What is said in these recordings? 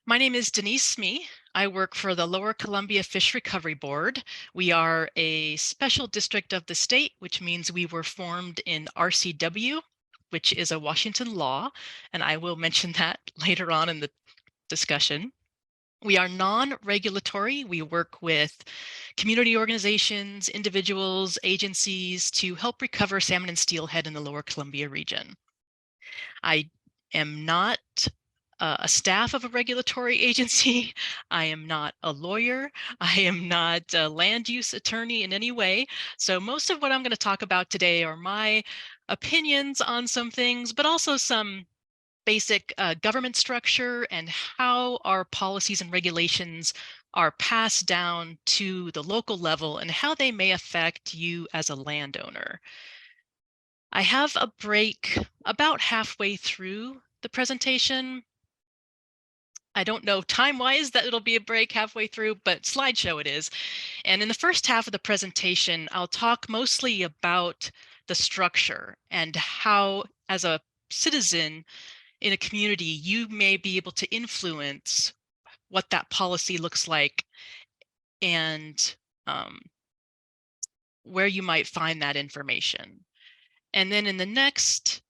My name is Denise Smee. I work for the Lower Columbia Fish Recovery Board. We are a special district of the state, which means we were formed in RCW, which is a Washington law, and I will mention that later on in the discussion. We are non-regulatory. We work with community organizations, individuals, agencies to help recover salmon and steelhead in the Lower Columbia region. I am not a staff of a regulatory agency. I am not a lawyer. I am not a land use attorney in any way. So most of what I'm going to talk about today are my opinions on some things, but also some basic government structure and how our policies and regulations are passed down to the local level and how they may affect you as a landowner. I have a break about halfway through the presentation. I don't know time-wise that it'll be a break halfway through, but slideshow it is. And in the first half of the presentation, I'll talk mostly about the structure and how, as a citizen in a community, you may be able to influence what that policy looks like and where you might find that information. And then in the next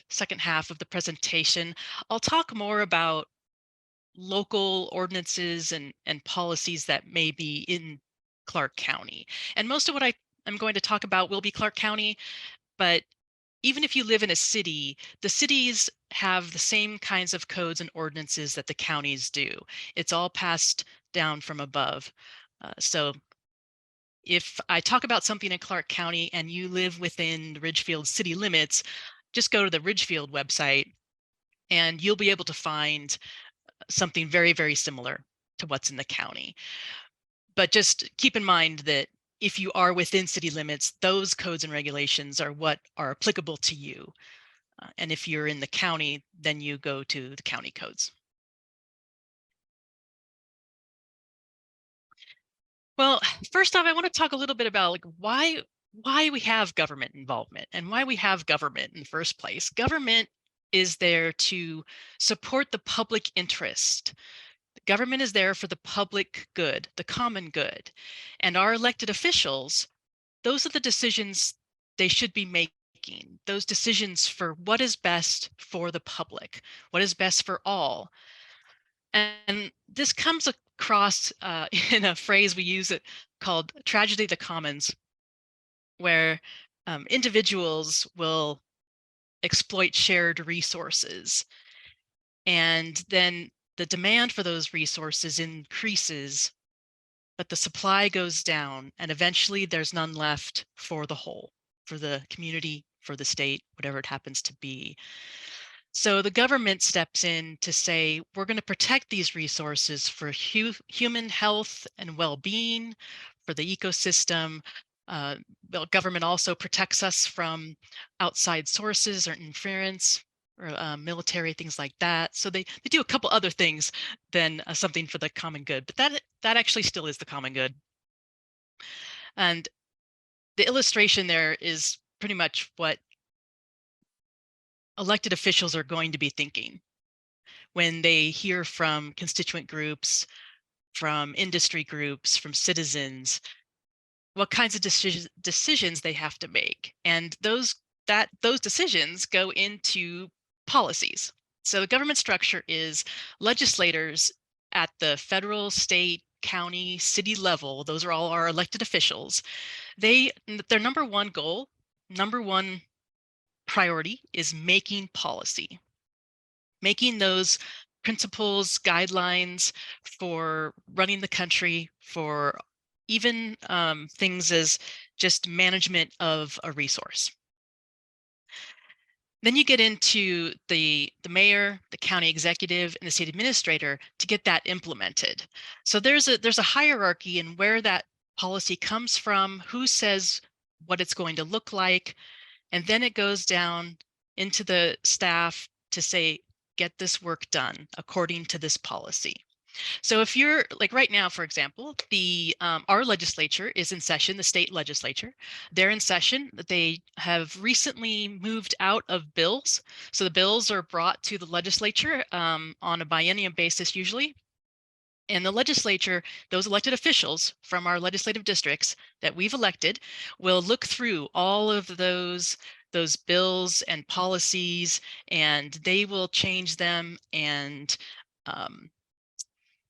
second half of the presentation, I'll talk more about local ordinances and policies that may be in Clark County. And most of what I'm going to talk about will be Clark County, but even if you live in a city, the cities have the same kinds of codes and ordinances that the counties do. It's all passed down from above. So if I talk about something in Clark County and you live within the Ridgefield city limits, just go to the Ridgefield website and you'll be able to find something very, very similar to what's in the county. But just keep in mind that if you are within city limits, those codes and regulations are what are applicable to you. And if you're in the county, then you go to the county codes. Well, first off, I want to talk a little bit about why we have government involvement and why we have government in the first place. Government is there to support the public interest. Government is there for the public good, the common good. And our elected officials, those are the decisions they should be making, those decisions for what is best for the public, what is best for all. And this comes across in a phrase we use it called tragedy of the commons, where individuals will exploit shared resources. And then the demand for those resources increases, but the supply goes down, and eventually there's none left for the whole, for the community, for the state, whatever it happens to be. So the government steps in to say, we're going to protect these resources for human health and well-being, for the ecosystem. The government also protects us from outside sources or interference, or military, things like that. So they do a couple other things than something for the common good, but that actually still is the common good. And the illustration there is pretty much what elected officials are going to be thinking when they hear from constituent groups, from industry groups, from citizens, what kinds of decisions they have to make. And those decisions go into policies. So the government structure is legislators at the federal, state, county, city level. Those are all our elected officials. Their number one goal, number one priority is making policy, making those principles, guidelines for running the country, for even things as just management of a resource. Then you get into the mayor, the county executive, and the state administrator to get that implemented. So there's a hierarchy in where that policy comes from, who says what it's going to look like, and then it goes down into the staff to say, get this work done according to this policy. So if you're like right now, for example, the our legislature is in session, the state legislature. They're in session. They have recently moved out of bills. So the bills are brought to the legislature on a biennium basis usually. And the legislature, those elected officials from our legislative districts that we've elected, will look through all of those bills and policies, and they will change them and um,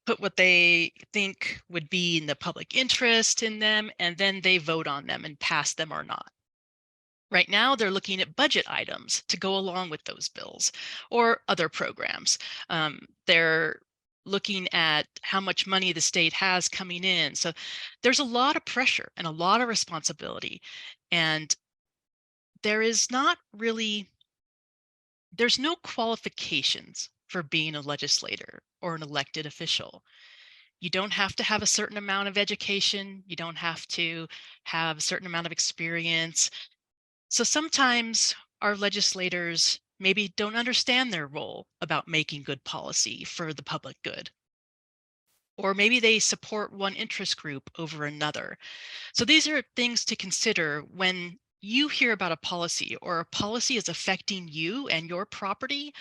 put what they think would be in the public interest in them, and then they vote on them and pass them or not. Right now, they're looking at budget items to go along with those bills or other programs. They're looking at how much money the state has coming in. So there's a lot of pressure and a lot of responsibility. And there is not really, there's no qualifications for being a legislator or an elected official. You don't have to have a certain amount of education. You don't have to have a certain amount of experience. So sometimes our legislators maybe don't understand their role about making good policy for the public good. Or maybe they support one interest group over another. So these are things to consider when you hear about a policy or a policy is affecting you and your property.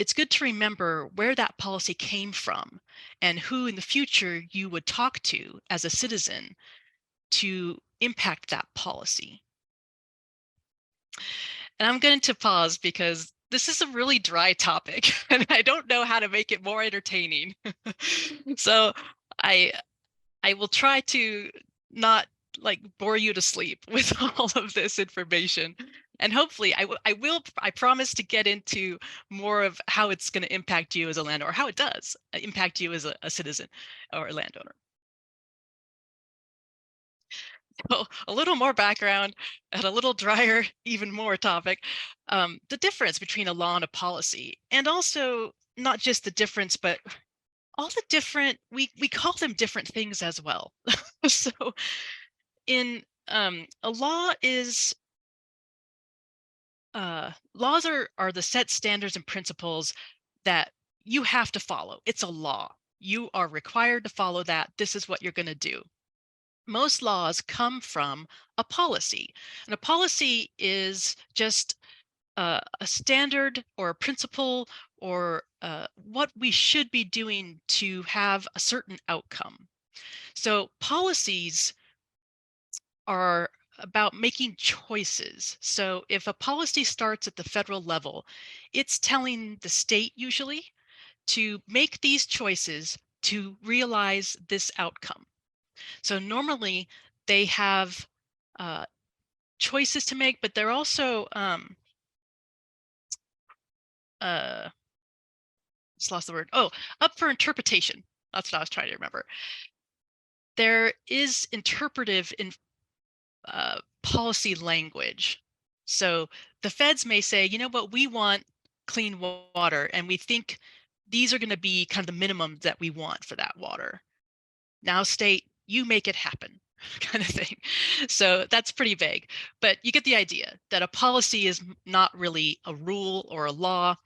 It's good to remember where that policy came from and who in the future you would talk to as a citizen to impact that policy. And I'm going to pause because this is a really dry topic and I don't know how to make it more entertaining. So I I will try to not like bore you to sleep with all of this information. And hopefully I promise to get into more of how it's going to impact you as a landowner, or how it does impact you as a citizen or a landowner. So a little more background and a little drier, even more topic. The difference between a law and a policy, and also not just the difference, but all the different, we call them different things as well. So in a law is laws are the set standards and principles that you have to follow. It's a law. You are required to follow that. This is what you're going to do. Most laws come from a policy, and a policy is just a standard or a principle or what we should be doing to have a certain outcome. So policies are about making choices. So if a policy starts at the federal level, it's telling the state usually to make these choices to realize this outcome. So normally they have uh, choices to make, but they're also uh, just lost the word. Oh, up for interpretation. That's what I was trying to remember. There is interpretive in policy language. So the feds may say, you know what, we want clean water, and we think these are going to be kind of the minimum that we want for that water. Now, state, you make it happen, kind of thing. So that's pretty vague, but you get the idea that a policy is not really a rule or a law,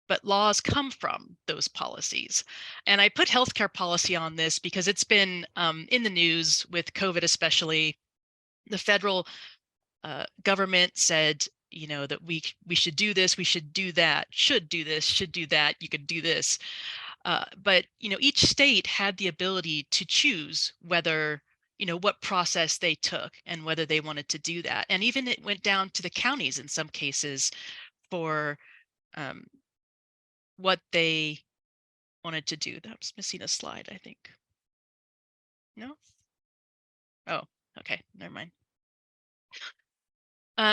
but laws come from those policies. And I put healthcare policy on this because it's been in the news with COVID, especially. The federal government said, you know, that we should do this, we should do that, should do this, should do that, you could do this. But you know, each state had the ability to choose whether, you know, what process they took and whether they wanted to do that. And even it went down to the counties in some cases for um, what they wanted to do. That was missing a slide, I think. No? Oh, okay, never mind.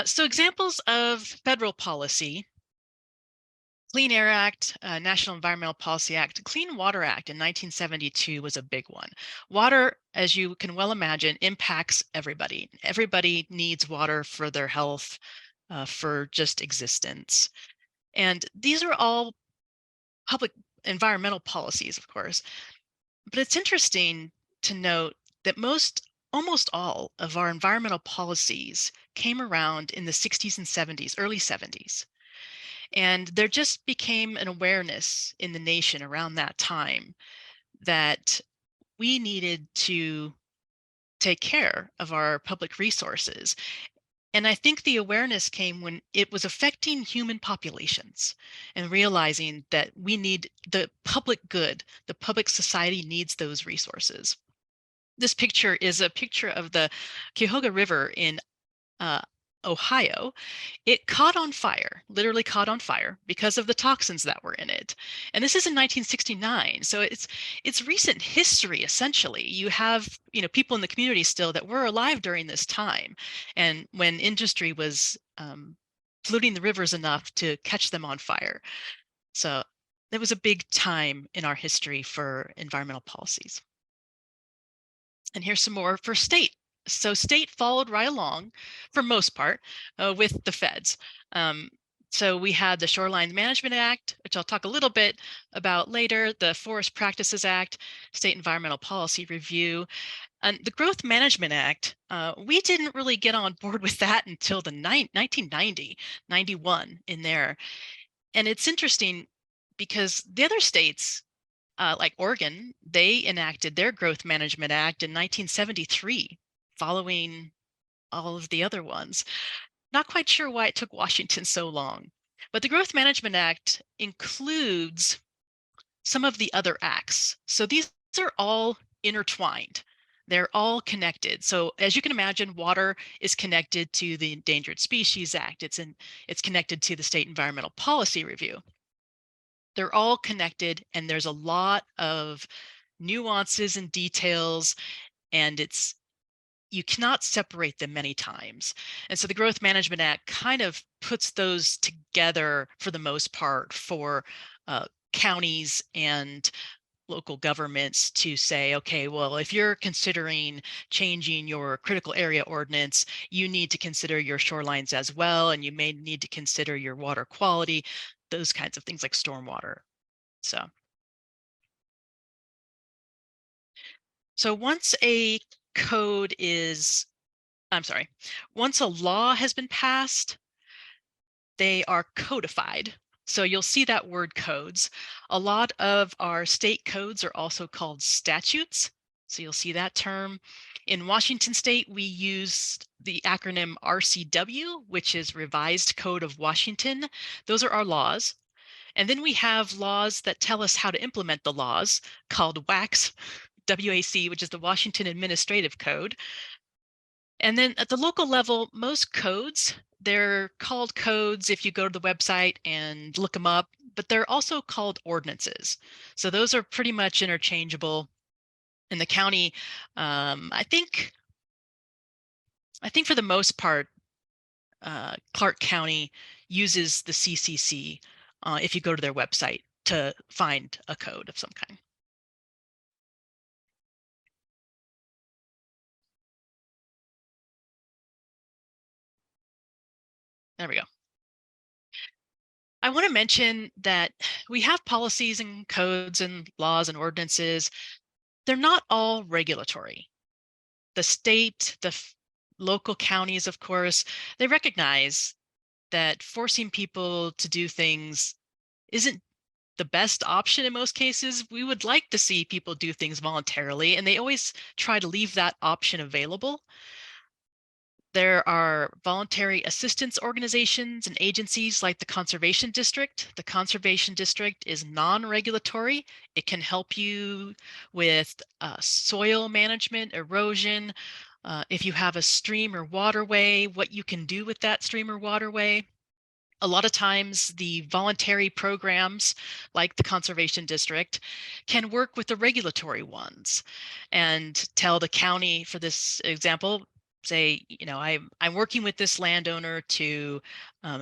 So examples of federal policy: Clean Air Act, National Environmental Policy Act. Clean Water Act in 1972 was a big one. Water, as you can well imagine, impacts everybody. Everybody needs water for their health, for just existence. And these are all public environmental policies, of course. But it's interesting to note that almost all of our environmental policies came around in the 60s and 70s, early 70s. And there just became an awareness in the nation around that time that we needed to take care of our public resources. And I think the awareness came when it was affecting human populations and realizing that we need the public good, the public society needs those resources. This picture is a picture of the Cuyahoga River in uh, Ohio. It caught on fire, literally caught on fire because of the toxins that were in it. And this is in 1969. So it's recent history essentially. You have, people in the community still that were alive during this time and when industry was polluting the rivers enough to catch them on fire. So it was a big time in our history for environmental policies. And here's some more for state. So state followed right along, for most part, with the feds. Um, so we had the Shoreline Management Act, which I'll talk a little bit about later, the Forest Practices Act, State Environmental Policy Review, and the Growth Management Act. We didn't really get on board with that until the 1990, 91 in there. And it's interesting because the other states like Oregon, they enacted their Growth Management Act in 1973, following all of the other ones. Not quite sure why it took Washington so long. But the Growth Management Act includes some of the other acts. So these are all intertwined. They're all connected. So as you can imagine, water is connected to the Endangered Species Act. It's connected to the State Environmental Policy Review. They're all connected, and there's a lot of nuances and details, and you cannot separate them many times. And so the Growth Management Act kind of puts those together for the most part for counties and local governments to say, okay, well, if you're considering changing your critical area ordinance, you need to consider your shorelines as well, and you may need to consider your water quality, those kinds of things like stormwater. So once a code is, I'm sorry, once a law has been passed, they are codified. So you'll see that word codes. A lot of our state codes are also called statutes. So you'll see that term. In Washington State, we use the acronym RCW, which is Revised Code of Washington. Those are our laws. And then we have laws that tell us how to implement the laws called WACs, WAC, which is the Washington Administrative Code. And then at the local level, most codes, they're called codes if you go to the website and look them up, but they're also called ordinances. So those are pretty much interchangeable. In the county, I think for the most part, Clark County uses the CCC if you go to their website to find a code of some kind. There we go. I want to mention that we have policies and codes and laws and ordinances. They're not all regulatory. The state, local counties, of course, they recognize that forcing people to do things isn't the best option in most cases. We would like to see people do things voluntarily, and they always try to leave that option available. There are voluntary assistance organizations and agencies like the Conservation District. The Conservation District is non-regulatory. It can help you with soil management, erosion, if you have a stream or waterway, what you can do with that stream or waterway. A lot of times the voluntary programs like the Conservation District can work with the regulatory ones and tell the county, for this example, say, I'm working with this landowner to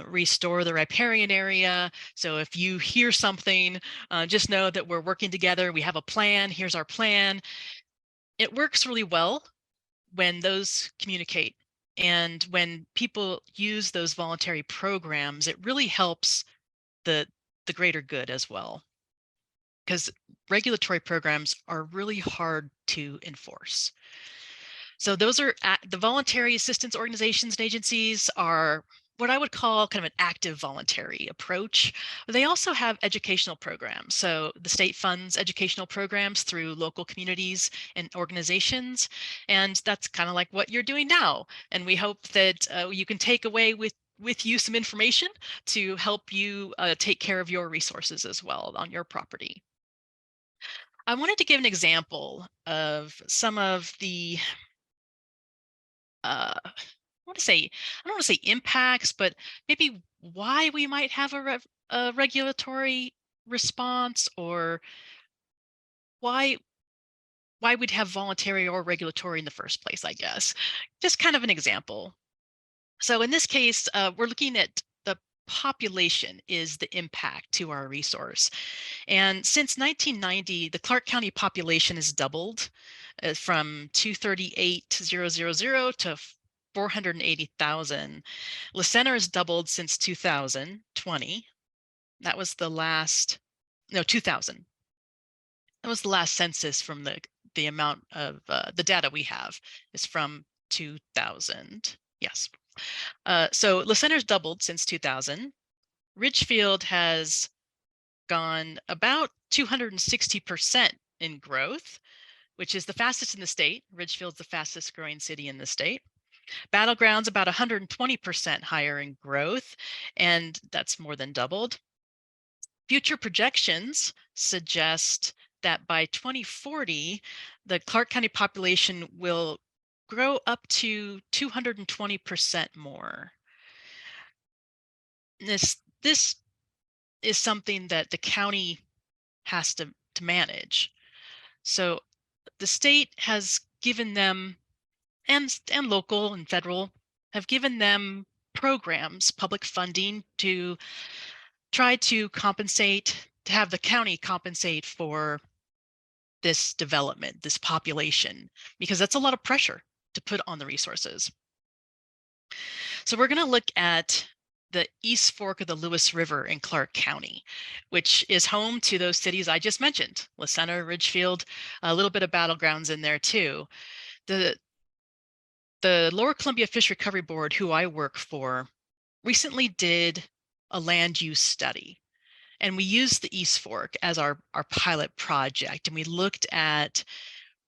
restore the riparian area. So if you hear something, just know that we're working together. We have a plan. Here's our plan. It works really well when those communicate. And when people use those voluntary programs, it really helps the greater good as well. Because regulatory programs are really hard to enforce. So those are the voluntary assistance organizations and agencies are what I would call kind of an active voluntary approach. They also have educational programs. So the state funds educational programs through local communities and organizations. And that's kind of like what you're doing now. And we hope that you can take away with you some information to help you take care of your resources as well on your property. I wanted to give an example of some of the I want to say, I don't want to say impacts, but maybe why we might have a regulatory response, or why we'd have voluntary or regulatory in the first place, I guess. Just kind of an example. So in this case, we're looking at the population is the impact to our resource. And since 1990, the Clark County population has doubled from 238,000 to 480,000. La Center has doubled since 2020. That was the last, no, 2000. That was the last census from the amount of the data we have is from 2000. Yes. So La Center's doubled since 2000. Ridgefield has gone about 260% in growth, which is the fastest in the state. Ridgefield's the fastest growing city in the state. Battleground's about 120% higher in growth, and that's more than doubled. Future projections suggest that by 2040, the Clark County population will grow up to 220% more. This is something that the county has to manage. So the state has given them, and local and federal have given them programs, public funding to try to compensate, to have the county compensate for this development, this population, because that's a lot of pressure to put on the resources. So we're going to look at the East Fork of the Lewis River in Clark County, which is home to those cities I just mentioned, La Center, Ridgefield, a little bit of Battlegrounds in there too. The Lower Columbia Fish Recovery Board, who I work for, recently did a land use study. And we used the East Fork as our pilot project. And we looked at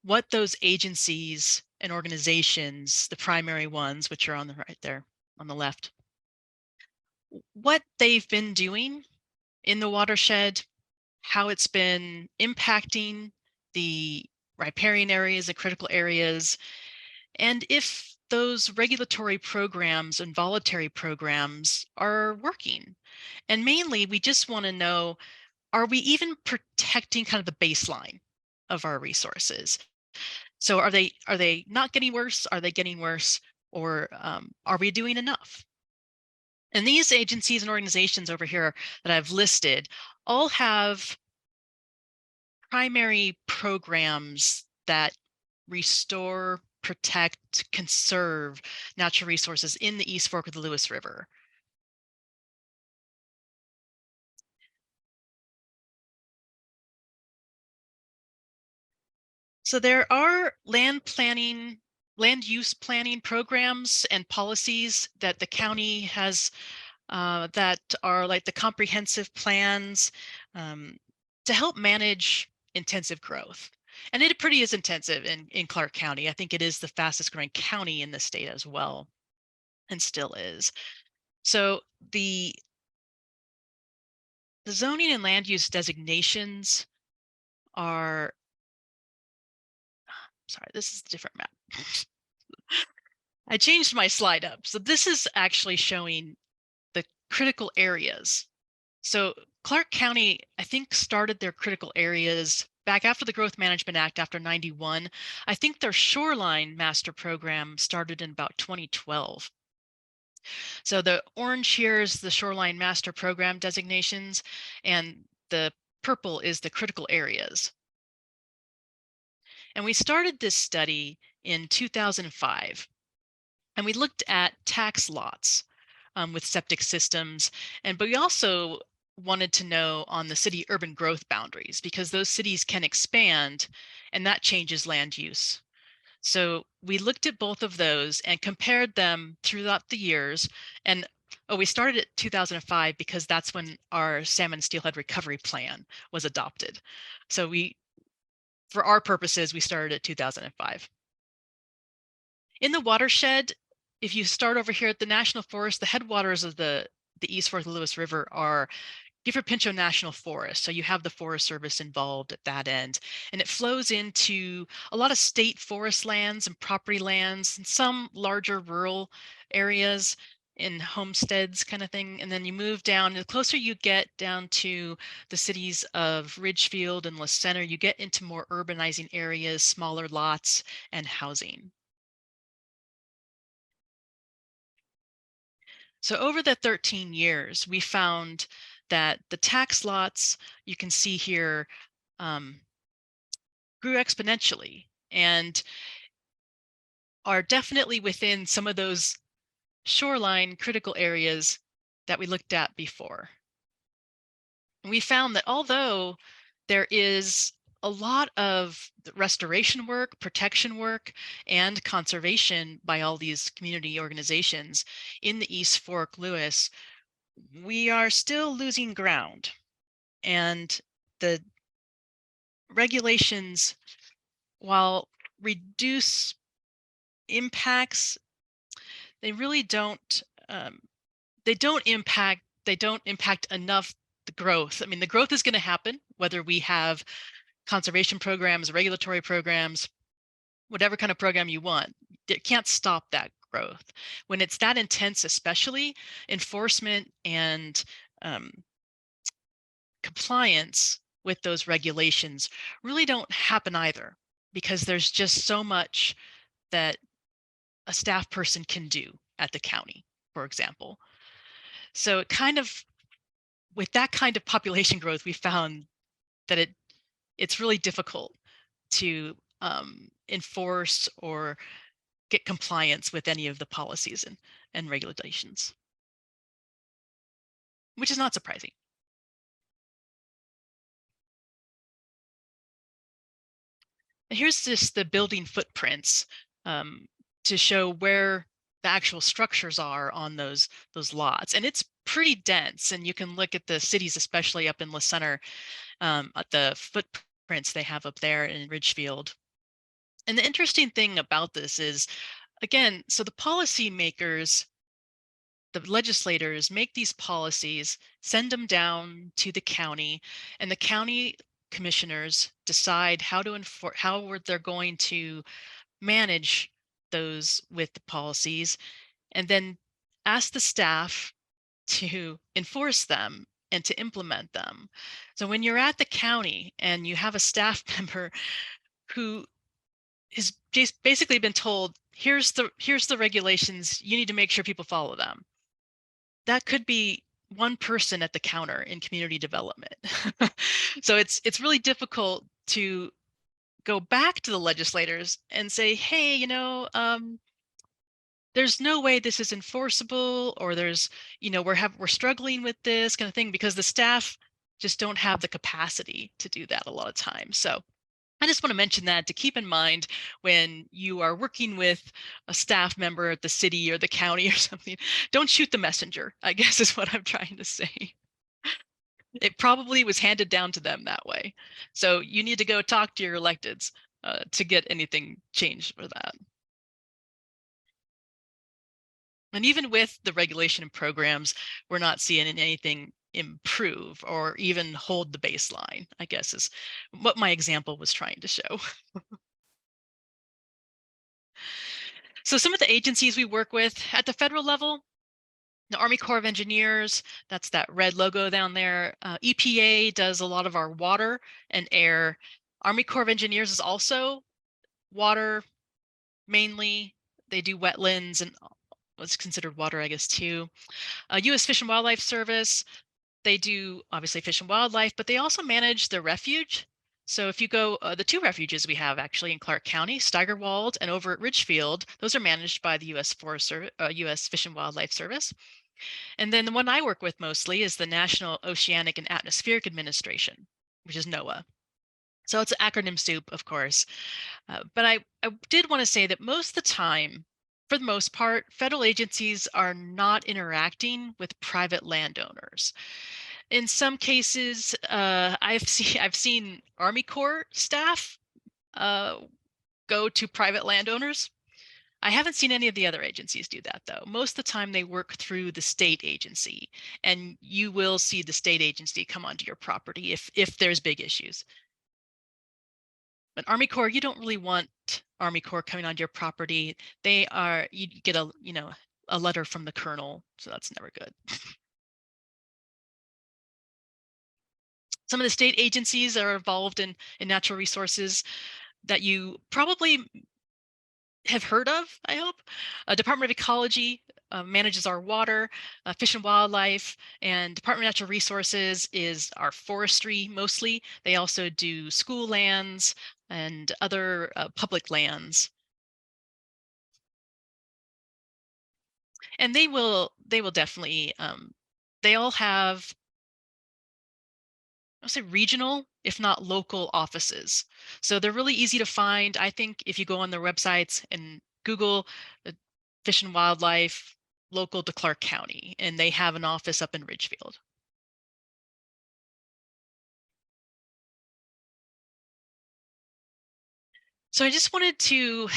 what those agencies and organizations, the primary ones, which are on the right there on the left, what they've been doing in the watershed, how it's been impacting the riparian areas, the critical areas, and if those regulatory programs and voluntary programs are working. And mainly, we just want to know, are we even protecting kind of the baseline of our resources? So are they not getting worse? Are they getting worse? Or are we doing enough? And these agencies and organizations over here that I've listed all have primary programs that restore, protect, conserve natural resources in the East Fork of the Lewis River. So there are land use planning programs and policies that the county has that are like the comprehensive plans to help manage intensive growth. And it pretty is intensive in Clark County. I think it is the fastest growing county in the state as well, and still is. So the zoning and land use designations are, sorry, this is a different map. I changed my slide up. So this is actually showing the critical areas. So Clark County, I think, started their critical areas back after the Growth Management Act after 91. I think their shoreline master program started in about 2012. So the orange here is the shoreline master program designations, and the purple is the critical areas. And we started this study in 2005, and we looked at tax lots with septic systems, but we also wanted to know on the city urban growth boundaries, because those cities can expand and that changes land use. So we looked at both of those and compared them throughout the years. And Oh, we started at 2005 because that's when our salmon steelhead recovery plan was adopted. So for our purposes, we started at 2005. In the watershed, if you start over here at the National Forest, the headwaters of the East Fork Lewis River are Gifford Pinchot National Forest. So you have the Forest Service involved at that end. And it flows into a lot of state forest lands and property lands and some larger rural areas in homesteads kind of thing. And then you move down, the closer you get down to the cities of Ridgefield and La Center, you get into more urbanizing areas, smaller lots, and housing. So over the 13 years, we found that the tax lots you can see here grew exponentially and are definitely within some of those shoreline critical areas that we looked at before. And we found that although there is a lot of restoration work, protection work, and conservation by all these community organizations in the East Fork Lewis, we are still losing ground. And the regulations, while reduce impacts, they really don't they don't impact enough the growth. I mean, the growth is going to happen whether we have conservation programs, regulatory programs, whatever kind of program you want. It can't stop that growth. When it's that intense, especially, enforcement and compliance with those regulations really don't happen either, because there's just so much that a staff person can do at the county, for example. So it kind of, with that kind of population growth, we found that it's really difficult to enforce or get compliance with any of the policies and regulations, which is not surprising. And here's just the building footprints um, to show where the actual structures are on those lots, and it's pretty dense. And you can look at the cities, especially up in La Center, at the footprints they have up there in Ridgefield. And the interesting thing about this is, again, so the policymakers, the legislators make these policies, send them down to the county, and the county commissioners decide how to enforce, how they're going to manage those with the policies, and then ask the staff to enforce them and to implement them. So when you're at the county and you have a staff member who has just basically been told, here's the regulations, you need to make sure people follow them, that could be one person at the counter in community development. So it's really difficult to go back to the legislators and say, hey, there's no way this is enforceable, or there's, we're struggling with this kind of thing, because the staff just don't have the capacity to do that a lot of times. So I just want to mention that to keep in mind when you are working with a staff member at the city or the county or something. Don't shoot the messenger, I guess is what I'm trying to say. It probably was handed down to them that way. So you need to go talk to your electeds to get anything changed for that. And even with the regulation and programs, we're not seeing anything improve or even hold the baseline, I guess is what my example was trying to show. So some of the agencies we work with at the federal level, the Army Corps of Engineers, that's that red logo down there. EPA does a lot of our water and air. Army Corps of Engineers is also water mainly. They do wetlands and what's considered water, I guess, too. U.S. Fish and Wildlife Service, they do obviously fish and wildlife, but they also manage the refuge. So if you go, the two refuges we have actually in Clark County, Steigerwald and over at Ridgefield, those are managed by the U.S. Forest Service, U.S. Fish and Wildlife Service. And then the one I work with mostly is the National Oceanic and Atmospheric Administration, which is NOAA. So it's an acronym soup, of course. But I did want to say that most of the time, For the most part, federal agencies are not interacting with private landowners. In some cases, I've seen Army Corps staff uh, go to private landowners. I haven't seen any of the other agencies do that, though. Most of the time, they work through the state agency, and you will see the state agency come onto your property if there's big issues. But Army Corps, you don't really want Army Corps coming onto your property. You get a letter from the colonel, so that's never good. Some of the state agencies are involved in natural resources that you probably have heard of, I hope. Department of Ecology manages our water, Fish and Wildlife, and Department of Natural Resources is our forestry mostly. They also do school lands and other public lands. And they will definitely they all have, I'll say, regional, if not local offices. So they're really easy to find. I think if you go on their websites and Google uh, Fish and Wildlife local to Clark County, and they have an office up in Ridgefield. So I just wanted to,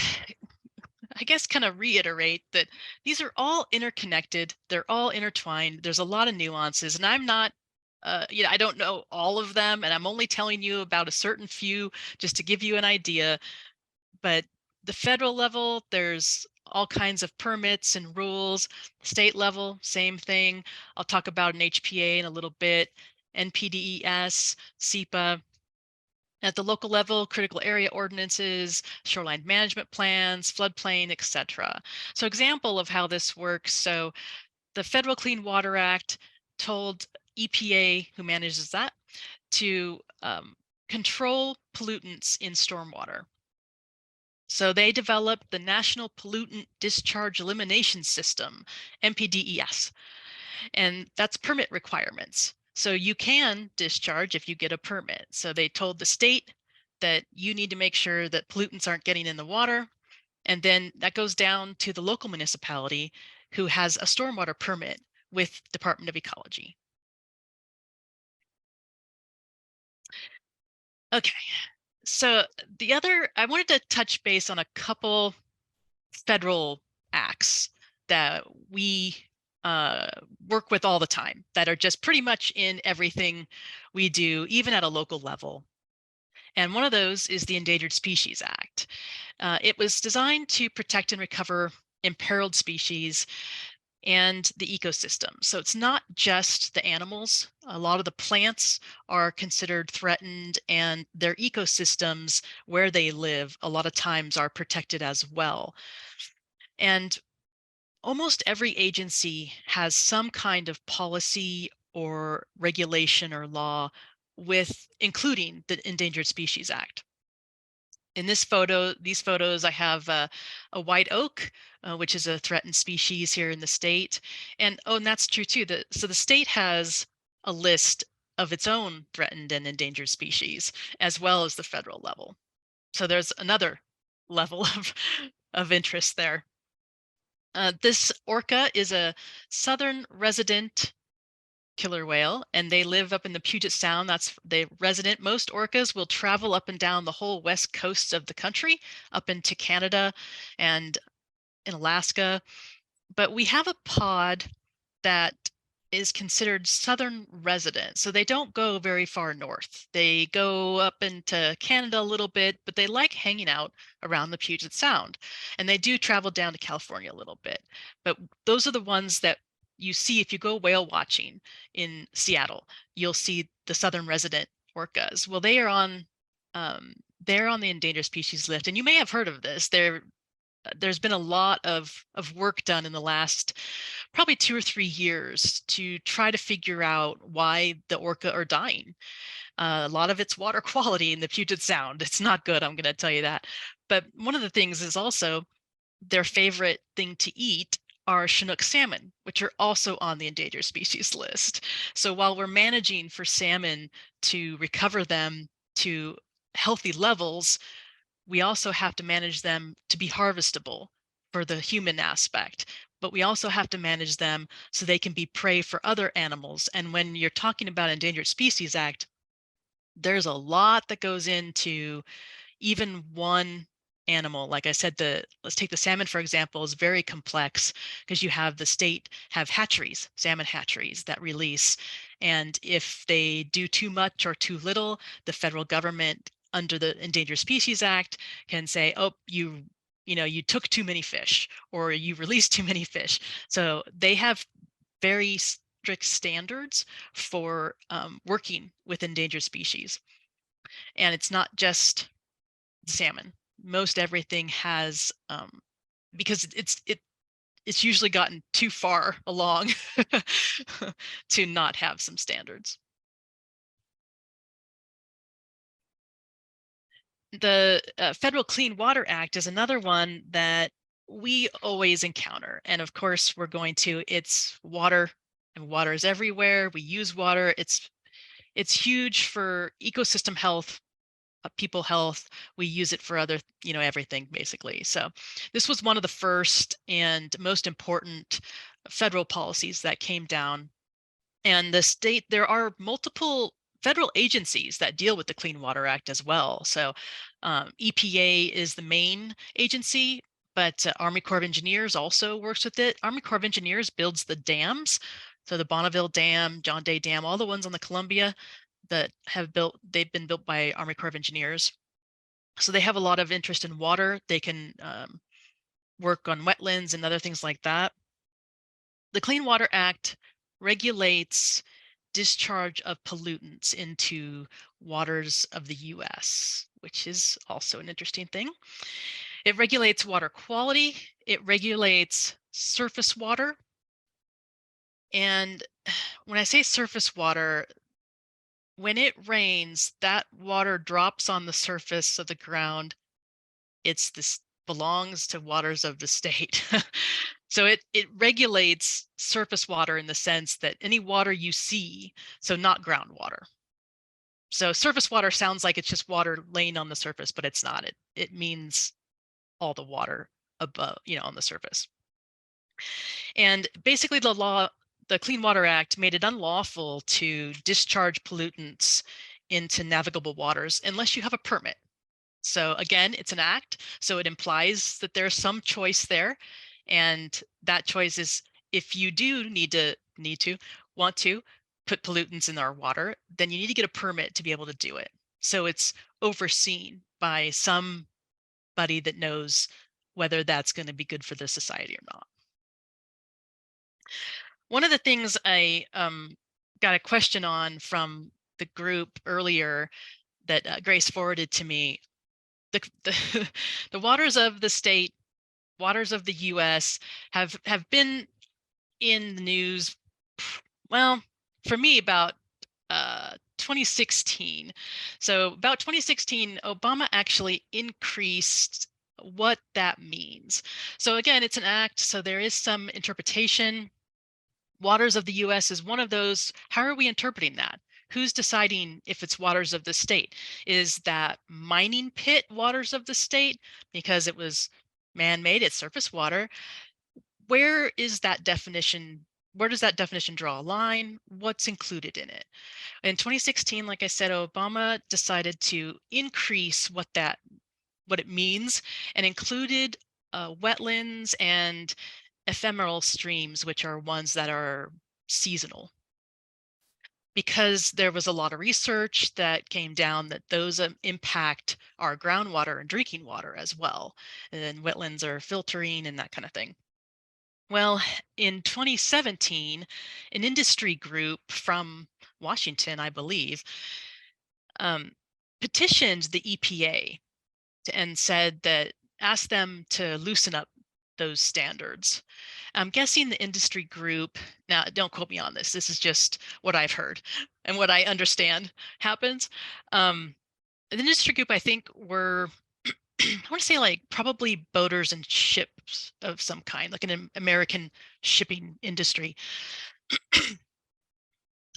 I guess, kind of reiterate that these are all interconnected. They're all intertwined. There's a lot of nuances, and I'm not, I don't know all of them, and I'm only telling you about a certain few just to give you an idea. But the federal level, there's all kinds of permits and rules. State level, same thing. I'll talk about an HPA in a little bit, NPDES, SEPA. At the local level, critical area ordinances, shoreline management plans, floodplain, etc. So example of how this works. So the Federal Clean Water Act told EPA, who manages that, to control pollutants in stormwater. So they developed the National Pollutant Discharge Elimination System, NPDES, and that's permit requirements. So you can discharge if you get a permit. So they told the state that you need to make sure that pollutants aren't getting in the water. And then that goes down to the local municipality who has a stormwater permit with Department of Ecology. Okay, so I wanted to touch base on a couple federal acts that we uh, work with all the time that are just pretty much in everything we do, even at a local level. And one of those is the Endangered Species Act. It was designed to protect and recover imperiled species and the ecosystem. So it's not just the animals. A lot of the plants are considered threatened, and their ecosystems where they live a lot of times are protected as well. And almost every agency has some kind of policy or regulation or law with including the Endangered Species Act. In these photos, I have a white oak, which is a threatened species here in the state. And that's true too. So the state has a list of its own threatened and endangered species, as well as the federal level. So there's another level of interest there. This orca is a southern resident killer whale, and they live up in the Puget Sound. That's the resident. Most orcas will travel up and down the whole west coast of the country, up into Canada and in Alaska. But we have a pod that is considered southern resident. So they don't go very far north. They go up into Canada a little bit, but they like hanging out around the Puget Sound. And they do travel down to California a little bit. But those are the ones that you see if you go whale watching in Seattle. You'll see the southern resident orcas. Well, they're on the endangered species list, and you may have heard of this. There's been a lot of work done in the last probably 2 or 3 years to try to figure out why the orca are dying. A lot of it's water quality in the Puget Sound. It's not good, I'm going to tell you that. But one of the things is also their favorite thing to eat are Chinook salmon, which are also on the endangered species list. So while we're managing for salmon to recover them to healthy levels, we also have to manage them to be harvestable for the human aspect, but we also have to manage them so they can be prey for other animals. And when you're talking about Endangered Species Act, there's a lot that goes into even one animal. Like I said, let's take the salmon, for example, is very complex because you have the state have hatcheries, salmon hatcheries that release. And if they do too much or too little, the federal government under the Endangered Species Act can say, oh, you took too many fish or you released too many fish. So they have very strict standards for working with endangered species. And it's not just salmon. Most everything has, because it's usually gotten too far along to not have some standards. The Federal Clean Water Act is another one that we always encounter. And of course, it's water, and water is everywhere. We use water. It's huge for ecosystem health, people health. We use it for other, everything basically. So this was one of the first and most important federal policies that came down. And there are multiple federal agencies that deal with the Clean Water Act as well. So EPA is the main agency, but Army Corps of Engineers also works with it. Army Corps of Engineers builds the dams. So the Bonneville Dam, John Day Dam, all the ones on the Columbia they've been built by Army Corps of Engineers. So they have a lot of interest in water. They can work on wetlands and other things like that. The Clean Water Act regulates discharge of pollutants into waters of the US, which is also an interesting thing. It regulates water quality. It regulates surface water. And when I say surface water, when it rains, that water drops on the surface of the ground. This belongs to waters of the state. So it regulates surface water in the sense that any water you see, so not groundwater. So surface water sounds like it's just water laying on the surface, but it's not. It means all the water above, on the surface. And basically the Clean Water Act made it unlawful to discharge pollutants into navigable waters unless you have a permit. So again, it's an act, so it implies that there's some choice there. And that choice is if you do want to put pollutants in our water, then you need to get a permit to be able to do it. So it's overseen by somebody that knows whether that's going to be good for the society or not. One of the things I got a question on from the group earlier that Grace forwarded to me, the the waters of the state, waters of the US have been in the news, well, for me about 2016. So about 2016, Obama actually increased what that means. So again, it's an act, so there is some interpretation. Waters of the US is one of those. How are we interpreting that? Who's deciding if it's waters of the state? Is that mining pit waters of the state because it was man-made, it's surface water? Where is that definition? Where does that definition draw a line? What's included in it? In 2016, like I said, Obama decided to increase what it means and included wetlands and ephemeral streams, which are ones that are seasonal. Because there was a lot of research that came down that those impact our groundwater and drinking water as well. And then wetlands are filtering and that kind of thing. Well, in 2017, an industry group from Washington, I believe, petitioned the EPA and asked them to loosen up those standards. I'm guessing the industry group, now don't quote me on this, this is just what I've heard and what I understand happens. The industry group, I think, were I want to say like probably boaters and ships of some kind, like an American shipping industry.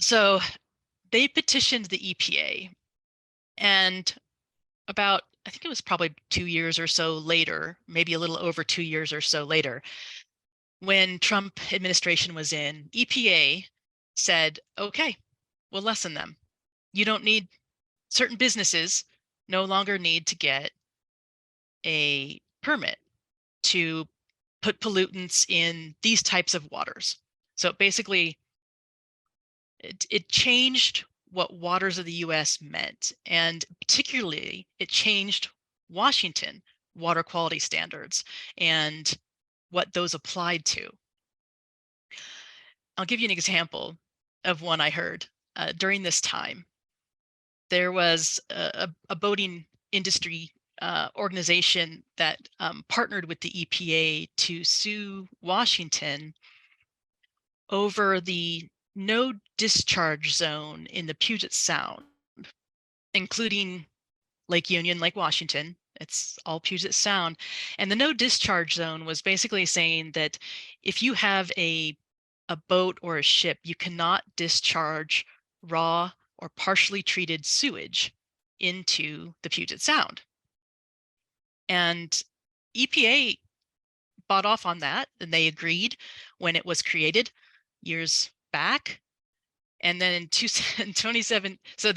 So they petitioned the EPA, and about I think it was probably 2 years or so later, maybe a little over 2 years or so later, when Trump administration was in, EPA said, okay, we'll lessen them. You don't need certain businesses no longer need to get a permit to put pollutants in these types of waters. So basically, it changed what waters of the US meant. And particularly, it changed Washington water quality standards and what those applied to. I'll give you an example of one I heard during this time. There was a boating industry organization that partnered with the EPA to sue Washington over the no discharge zone in the Puget Sound, including Lake Union, Lake Washington. It's all Puget Sound. And the no discharge zone was basically saying that if you have a boat or a ship, you cannot discharge raw or partially treated sewage into the Puget Sound. And EPA bought off on that, and they agreed when it was created years back. And then in 27, so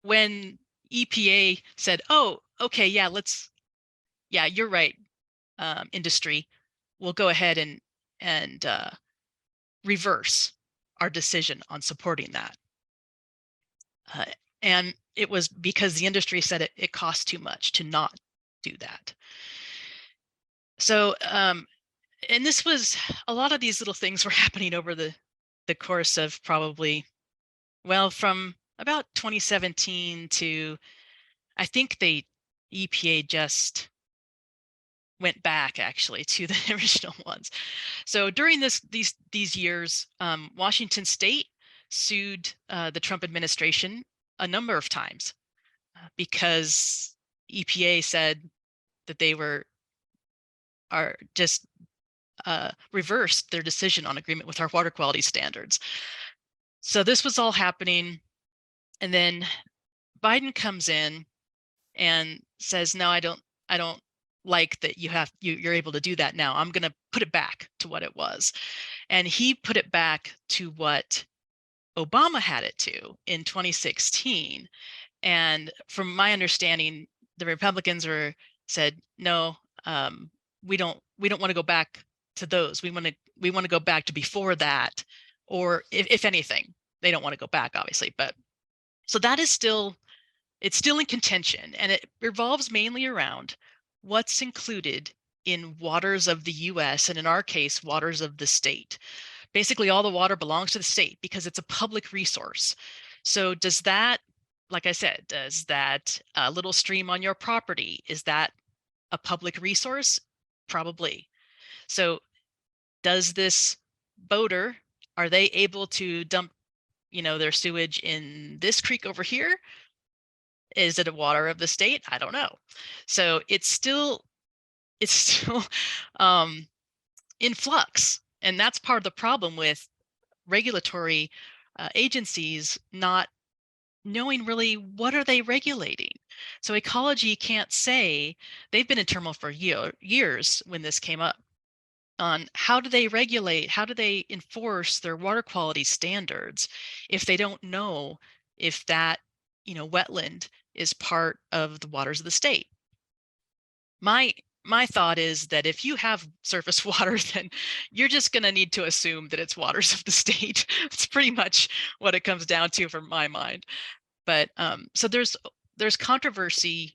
when EPA said, "Oh, okay, yeah, you're right, industry, we'll go ahead and reverse our decision on supporting that." And it was because the industry said it costs too much to not do that. So, and this was a lot of these little things were happening over the course of probably, well, from about 2017 to, I think EPA just went back actually to the original ones. So during these years, Washington State sued the Trump administration a number of times because EPA said that they are just reversed their decision on agreement with our water quality standards. So this was all happening, and then Biden comes in and says, "No, I don't like that you're able to do that now. I'm going to put it back to what it was." And he put it back to what Obama had it to in 2016. And from my understanding, the Republicans said, "No, we don't want to go back to those. We want to go back to before that, or if anything, they don't want to go back, obviously." But so that is it's still in contention, and it revolves mainly around what's included in waters of the US, and in our case, waters of the state. Basically, all the water belongs to the state because it's a public resource. So does that, like I said, does that little stream on your property, is that a public resource? Probably. So does this boater, are they able to dump, their sewage in this creek over here? Is it a water of the state? I don't know. So it's still um, in flux, and that's part of the problem with regulatory agencies not knowing really what are they regulating. So ecology can't say, they've been in turmoil for years when this came up, on how do they regulate, how do they enforce their water quality standards if they don't know if that wetland is part of the waters of the state. My thought is that if you have surface water, then you're just going to need to assume that it's waters of the state. It's pretty much what it comes down to from my mind. But so there's controversy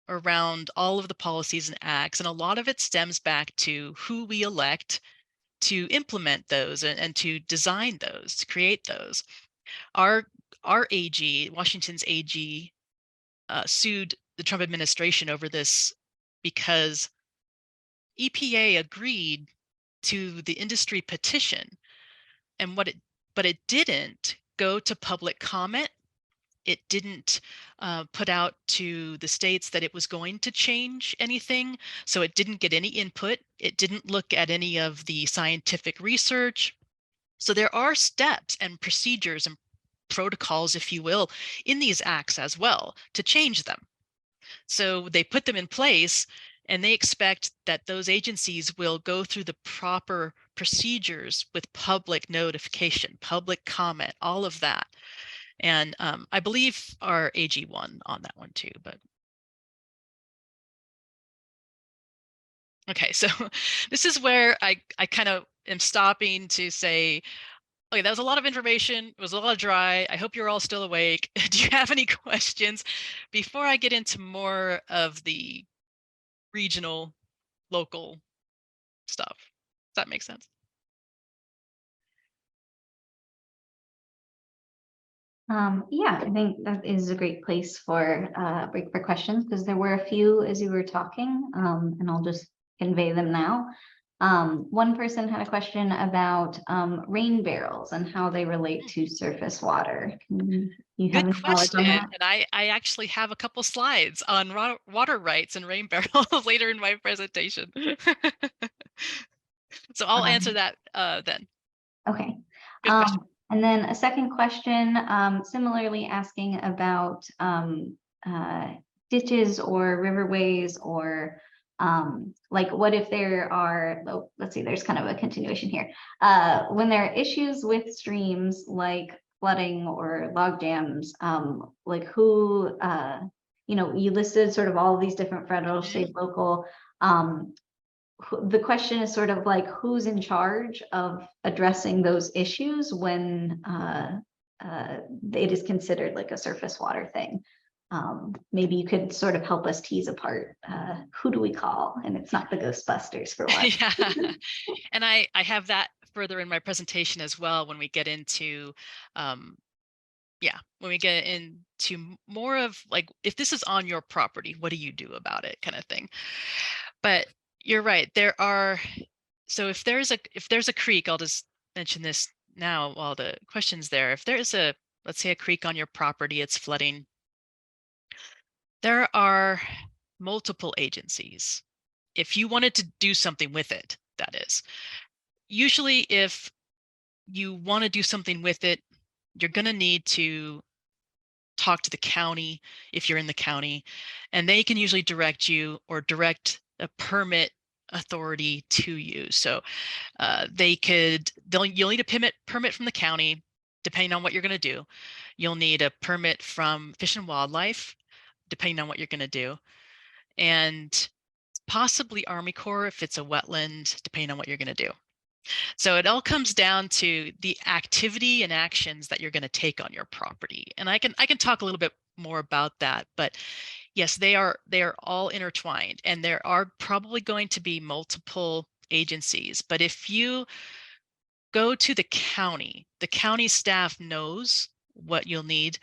around all of the policies and acts, and a lot of it stems back to who we elect to implement those and to design those, to create those. Our AG, Washington's AG, sued the Trump administration over this because EPA agreed to the industry petition, and but it didn't go to public comment. It didn't put out to the states that it was going to change anything, so it didn't get any input. It didn't look at any of the scientific research. So there are steps and procedures and protocols, if you will, in these acts as well to change them. So they put them in place, and they expect that those agencies will go through the proper procedures with public notification, public comment, all of that. And I believe our AG won on that one too, but okay, so this is where I kind of am stopping to say, okay, that was a lot of information. It was a lot of dry. I hope you're all still awake. Do you have any questions before I get into more of the regional, local stuff? Does that make sense? Yeah, I think that is a great place for break for questions, because there were a few as you were talking, and I'll just convey them now. One person had a question about rain barrels and how they relate to surface water. Can you have Good any knowledge on question. that? And I actually have a couple slides on water rights and rain barrels later in my presentation. So I'll answer that then. Okay. Good question. And then a second question, similarly asking about ditches or riverways, or like what if there are, oh, let's see, there's kind of a continuation here. When there are issues with streams like flooding or log jams, like who, you listed sort of all of these different federal, state, local. The question is sort of like who's in charge of addressing those issues when it is considered like a surface water thing. Maybe you could sort of help us tease apart who do we call, and it's not the Ghostbusters for one. Yeah. And I have that further in my presentation as well when we get into when we get into more of like, if this is on your property, what do you do about it, kind of thing. But you're right, there are, so if there's a creek, I'll just mention this now while the question's there. If there's a, let's say, a creek on your property, it's flooding, there are multiple agencies. If you wanted to do something with it, that is. Usually if you want to do something with it, you're going to need to talk to the county if you're in the county, and they can usually direct you or direct a permit authority to you. So you'll need a permit from the county, depending on what you're going to do. You'll need a permit from Fish and Wildlife, depending on what you're going to do, and possibly Army Corps if it's a wetland, depending on what you're going to do. So it all comes down to the activity and actions that you're going to take on your property. And I can talk a little bit more about that, but yes, they are all intertwined, and there are probably going to be multiple agencies. But if you go to the county staff knows what you'll need.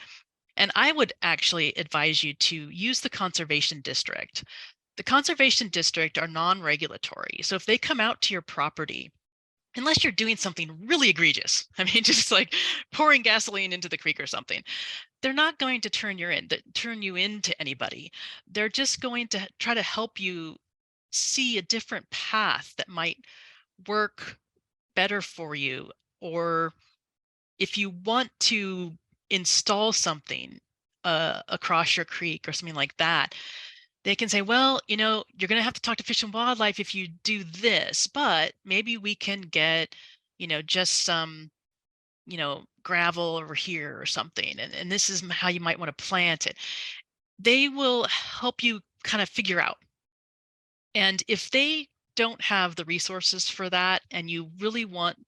And I would actually advise you to use the conservation district. The conservation district are non-regulatory. So if they come out to your property, unless you're doing something really egregious, I mean, just like pouring gasoline into the creek or something, they're not going to turn you into anybody. They're just going to try to help you see a different path that might work better for you. Or if you want to install something across your creek or something like that, they can say, well, you're going to have to talk to Fish and Wildlife if you do this, but maybe we can get, just some, gravel over here or something. And this is how you might want to plant it. They will help you kind of figure out. And if they don't have the resources for that, and you really want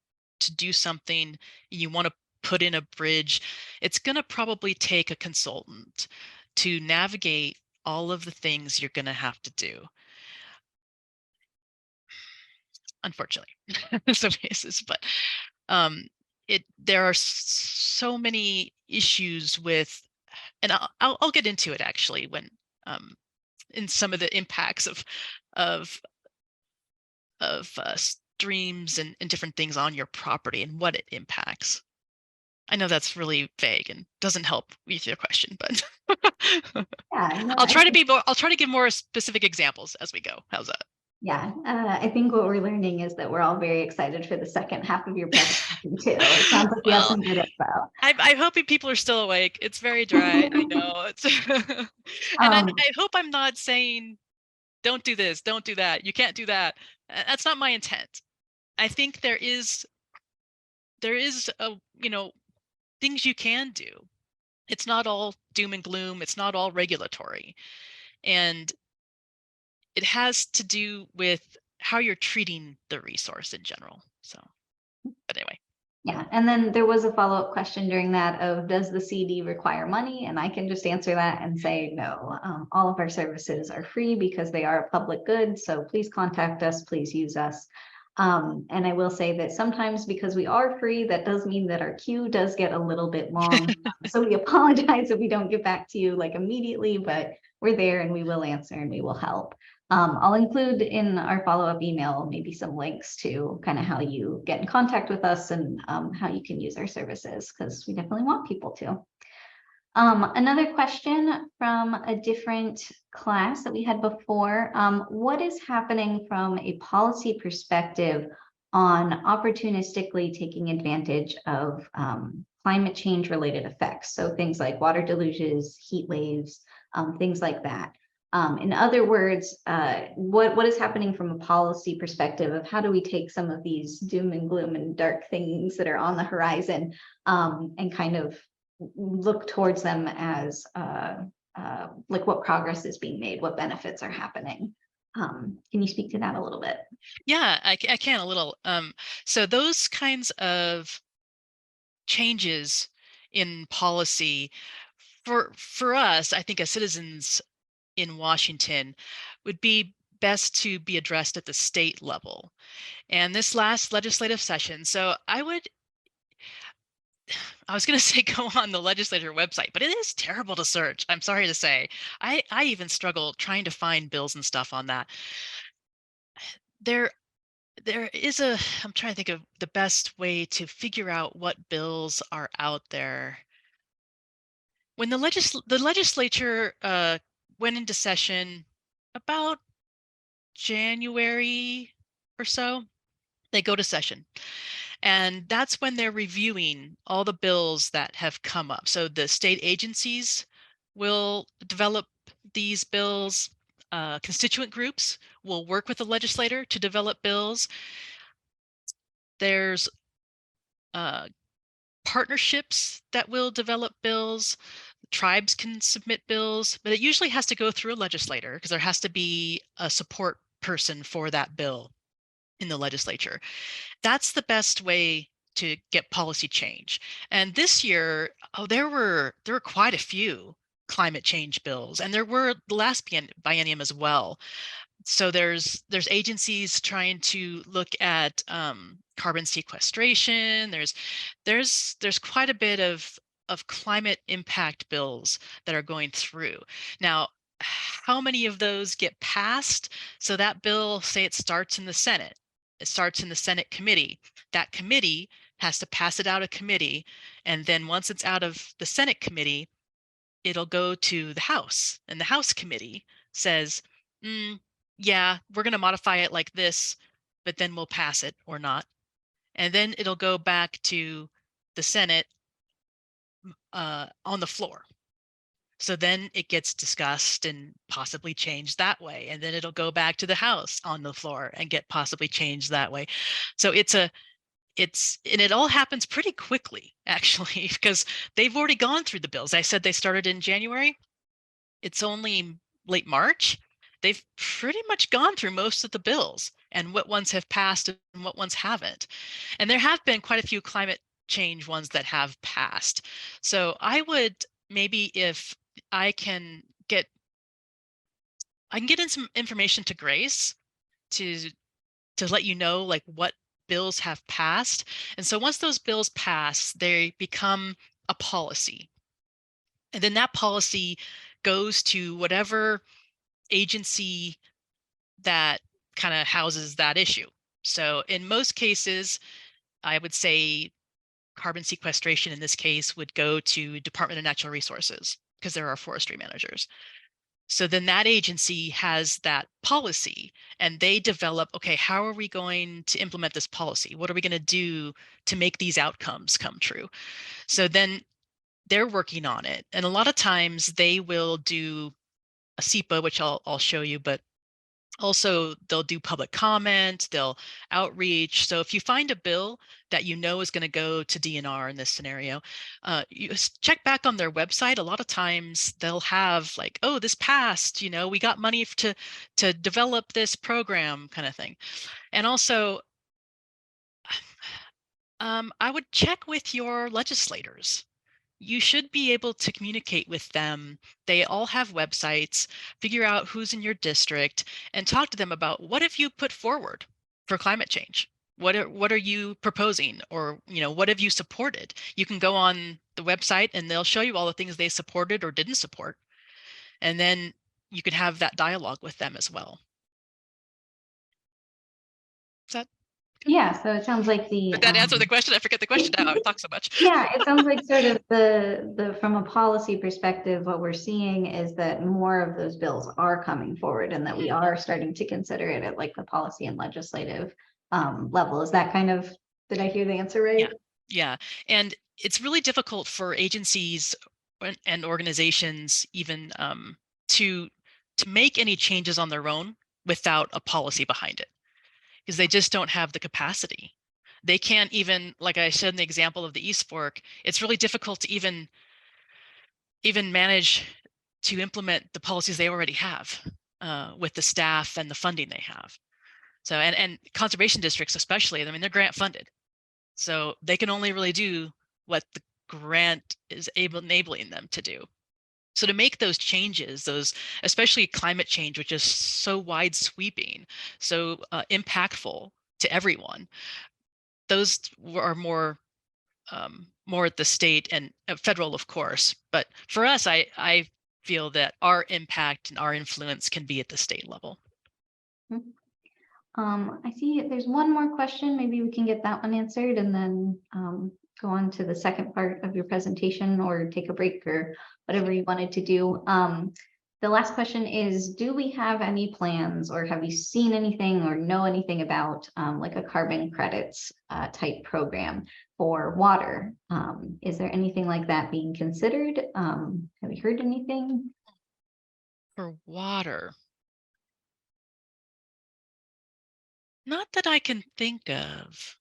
to do something, you want to put in a bridge, it's going to probably take a consultant to navigate all of the things you're going to have to do. Unfortunately, in some cases, but there are so many issues with, and I'll get into it actually when in some of the impacts of streams and different things on your property and what it impacts. I know that's really vague and doesn't help with your question, but Yeah, no, I'll try to give more specific examples as we go. How's that? Yeah, I think what we're learning is that we're all very excited for the second half of your presentation too. It sounds like you have Well, some good info. I'm hoping people are still awake. It's very dry. I know. It's and Um, I hope I'm not saying don't do this, don't do that. You can't do that. That's not my intent. I think there is a, things you can do. It's not all doom and gloom. It's not all regulatory. And it has to do with how you're treating the resource in general. So, but anyway. yeah, and then there was a follow-up question during that of, does the CD require money? And I can just answer that and say no. All of our services are free because they are a public good. So please contact us, please use us. And I will say that sometimes because we are free, that does mean that our queue does get a little bit long. So we apologize if we don't get back to you like immediately, but we're there and we will answer and we will help. I'll include in our follow-up email maybe some links to kind of how you get in contact with us and how you can use our services, because we definitely want people to. Another question from a different class that we had before. What is happening from a policy perspective on opportunistically taking advantage of climate change related effects? So things like water deluges, heat waves, things like that. In other words, what is happening from a policy perspective of how do we take some of these doom and gloom and dark things that are on the horizon and kind of look towards them as like what progress is being made, what benefits are happening. Can you speak to that a little bit? Yeah, I can a little. So those kinds of changes in policy for us, I think as citizens in Washington, would be best to be addressed at the state level. And this last legislative session, so I was going to say go on the legislature website, but it is terrible to search. I'm sorry to say. I even struggle trying to find bills and stuff on that. There there is I'm trying to think of the best way to figure out what bills are out there. When the legislature went into session about January or so, they go to session. And that's when they're reviewing all the bills that have come up. So the state agencies will develop these bills. Constituent groups will work with the legislator to develop bills. There's uh, partnerships that will develop bills. Tribes can submit bills, but it usually has to go through a legislator because there has to be a support person for that bill in the legislature. That's the best way to get policy change. And this year, there were quite a few climate change bills, and there were the last biennium as well. So there's agencies trying to look at carbon sequestration. There's quite a bit of climate impact bills that are going through. Now, how many of those get passed? So that bill, say it starts in the Senate. It starts in the Senate committee. That committee has to pass it out of committee. And then once it's out of the Senate committee, it'll go to the House. And the House committee says, yeah, we're going to modify it like this, but then we'll pass it or not. And then it'll go back to the Senate on the floor. So then it gets discussed and possibly changed that way. And then it'll go back to the House on the floor and get possibly changed that way. So and it all happens pretty quickly, actually, because they've already gone through the bills. I said they started in January. It's only late March. They've pretty much gone through most of the bills and what ones have passed and what ones haven't. And there have been quite a few climate change ones that have passed. So I would maybe if I can get in some information to Grace to let you know like what bills have passed. And so once those bills pass, they become a policy. And then that policy goes to whatever agency that kind of houses that issue. So in most cases, I would say carbon sequestration in this case would go to Department of Natural Resources because there are forestry managers. So then that agency has that policy and they develop, okay, how are we going to implement this policy? What are we going to do to make these outcomes come true? So then they're working on it. And a lot of times they will do a SEPA, which I'll show you, but also they'll do public comment, they'll outreach. So if you find a bill that you know is going to go to DNR in this scenario, you check back on their website. A lot of times they'll have like, oh, this passed, we got money to develop this program kind of thing. And also, I would check with your legislators. You should be able to communicate with them. They all have websites. Figure out who's in your district and talk to them about what have you put forward for climate change? What are you proposing, or what have you supported? You can go on the website and they'll show you all the things they supported or didn't support. And then you can have that dialogue with them as well. Is that good? Yeah, so it sounds like Did that answer the question? I forget the question now. I talk so much. Yeah, it sounds like sort of the from a policy perspective, what we're seeing is that more of those bills are coming forward and that we are starting to consider it at like the policy and legislative level. Is that kind of, did I hear the answer right? Yeah. And it's really difficult for agencies and organizations even to make any changes on their own without a policy behind it, because they just don't have the capacity. They can't even, like I said in the example of the East Fork, it's really difficult to even manage to implement the policies they already have with the staff and the funding they have. So, and conservation districts especially, I mean, they're grant funded. So they can only really do what the grant is enabling them to do. So to make those changes, especially climate change, which is so wide sweeping, so impactful to everyone, those are more at the state and federal, of course. But for us, I feel that our impact and our influence can be at the state level. I see there's one more question. Maybe we can get that one answered and then go on to the second part of your presentation or take a break or whatever you wanted to do. The last question is, do we have any plans or have you seen anything or know anything about like a carbon credits type program for water? Is there anything like that being considered? Have you heard anything? For water? Not that I can think of.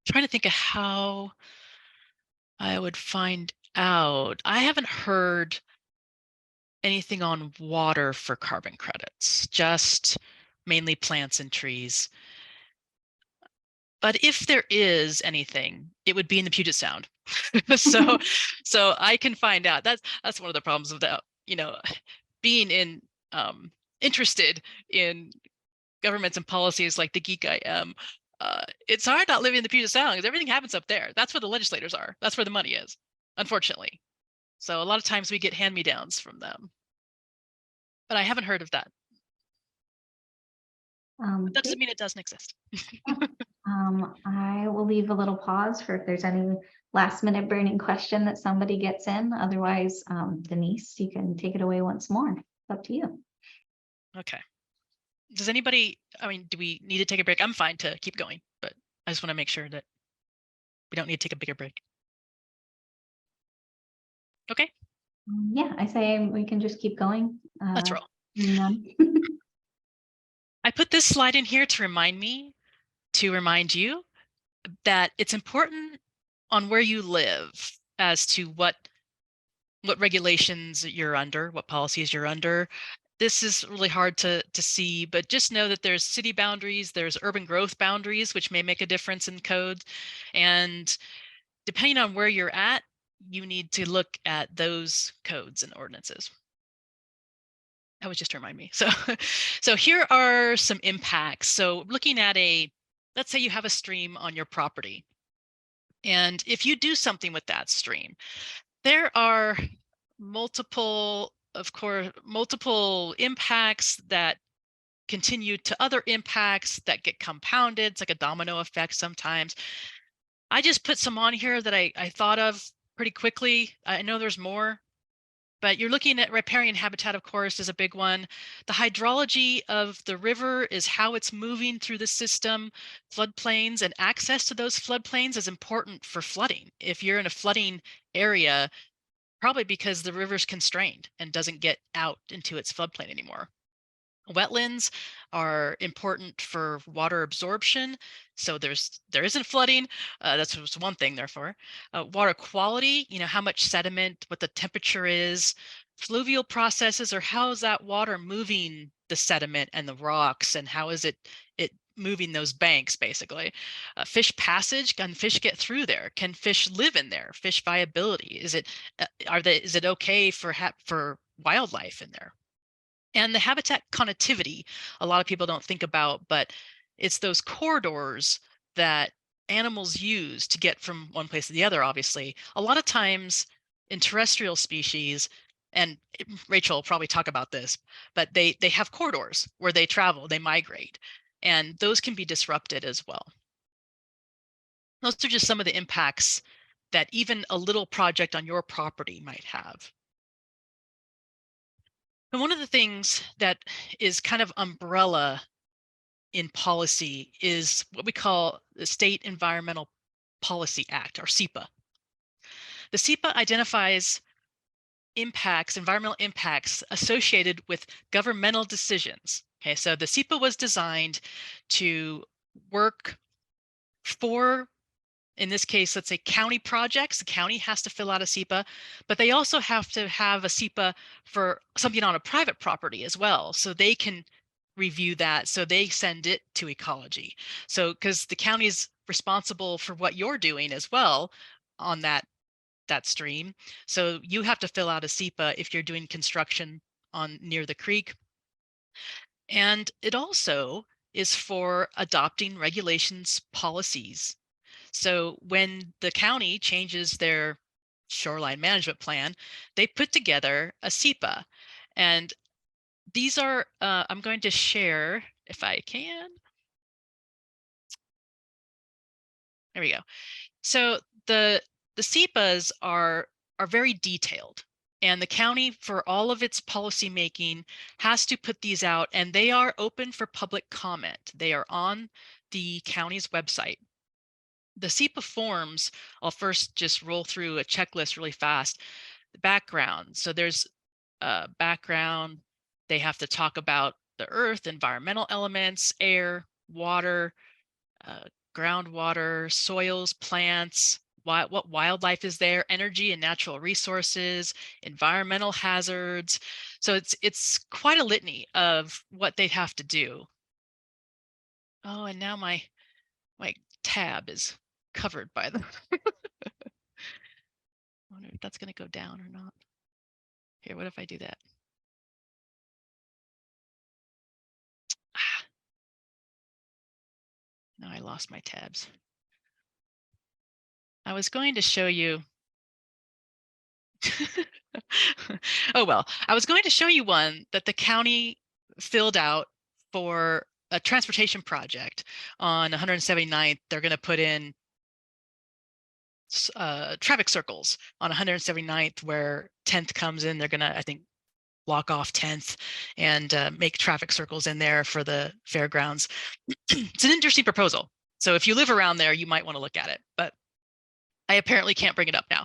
Trying to think of how I would find out. I haven't heard anything on water for carbon credits, just mainly plants and trees. But if there is anything, it would be in the Puget Sound. so I can find out. That's one of the problems of that, being interested in governments and policies like the geek I am. It's hard not living in the Puget Sound because everything happens up there. That's where the legislators are. That's where the money is, unfortunately. So a lot of times we get hand-me-downs from them. But I haven't heard of that. But that doesn't mean it doesn't exist. I will leave a little pause for if there's any last minute burning question that somebody gets in. Otherwise, Denise, you can take it away once more. It's up to you. Okay. Does anybody, do we need to take a break? I'm fine to keep going, but I just want to make sure that we don't need to take a bigger break. Okay. Yeah, I say we can just keep going. Let's roll. None. I put this slide in here to remind you that it's important on where you live as to what regulations you're under, what policies you're under. This is really hard to see, but just know that there's city boundaries, there's urban growth boundaries, which may make a difference in code. And depending on where you're at, you need to look at those codes and ordinances. That was just to remind me. So here are some impacts. So looking at let's say you have a stream on your property. And if you do something with that stream, there are multiple impacts that continue to other impacts that get compounded. It's like a domino effect sometimes. I just put some on here that I thought of pretty quickly. I know there's more, But you're looking at riparian habitat, of course, is a big one. The hydrology of the river is how it's moving through the system. Floodplains and access to those floodplains is important for flooding. If you're in a flooding area, probably because the river's constrained and doesn't get out into its floodplain anymore. Wetlands are important for water absorption, so there isn't flooding. That's just one thing. Therefore, water quality. How much sediment, what the temperature is. Fluvial processes, or how is that water moving the sediment and the rocks, and how is it moving those banks, basically. Fish passage, can fish get through there? Can fish live in there? Fish viability, is it okay for wildlife in there? And the habitat connectivity, a lot of people don't think about, but it's those corridors that animals use to get from one place to the other, obviously. A lot of times in terrestrial species, and Rachel will probably talk about this, but they have corridors where they travel, they migrate, and those can be disrupted as well. Those are just some of the impacts that even a little project on your property might have. And one of the things that is kind of umbrella in policy is what we call the State Environmental Policy Act, or SEPA. The SEPA identifies environmental impacts associated with governmental decisions. Okay, so the SEPA was designed to work for, in this case, let's say county projects. The county has to fill out a SEPA, but they also have to have a SEPA for something on a private property as well. So they can review that. So they send it to ecology. So because the county is responsible for what you're doing as well on that stream. So you have to fill out a SEPA if you're doing construction on near the creek. And it also is for adopting regulations, policies. So when the county changes their shoreline management plan, they put together a SEPA. And these are, I'm going to share, if I can. There we go. So the SEPAs are very detailed, and the county, for all of its policy making, has to put these out, and they are open for public comment. They are on the county's website. The SEPA forms, I'll first just roll through a checklist really fast. The background. So there's background. They have to talk about the earth, environmental elements, air, water, groundwater, soils, plants, what wildlife is there, energy and natural resources, environmental hazards. So it's quite a litany of what they'd have to do. Oh, and now my tab is covered by them. I wonder if that's going to go down or not. Here, what if I do that? Now I lost my tabs. I was going to show you. Oh, well, I was going to show you one that the county filled out for a transportation project on 179th. They're going to put in traffic circles on 179th where 10th comes in. They're going to, I think, block off 10th and make traffic circles in there for the fairgrounds. It's an interesting proposal. So if you live around there, you might want to look at it, but I apparently can't bring it up now.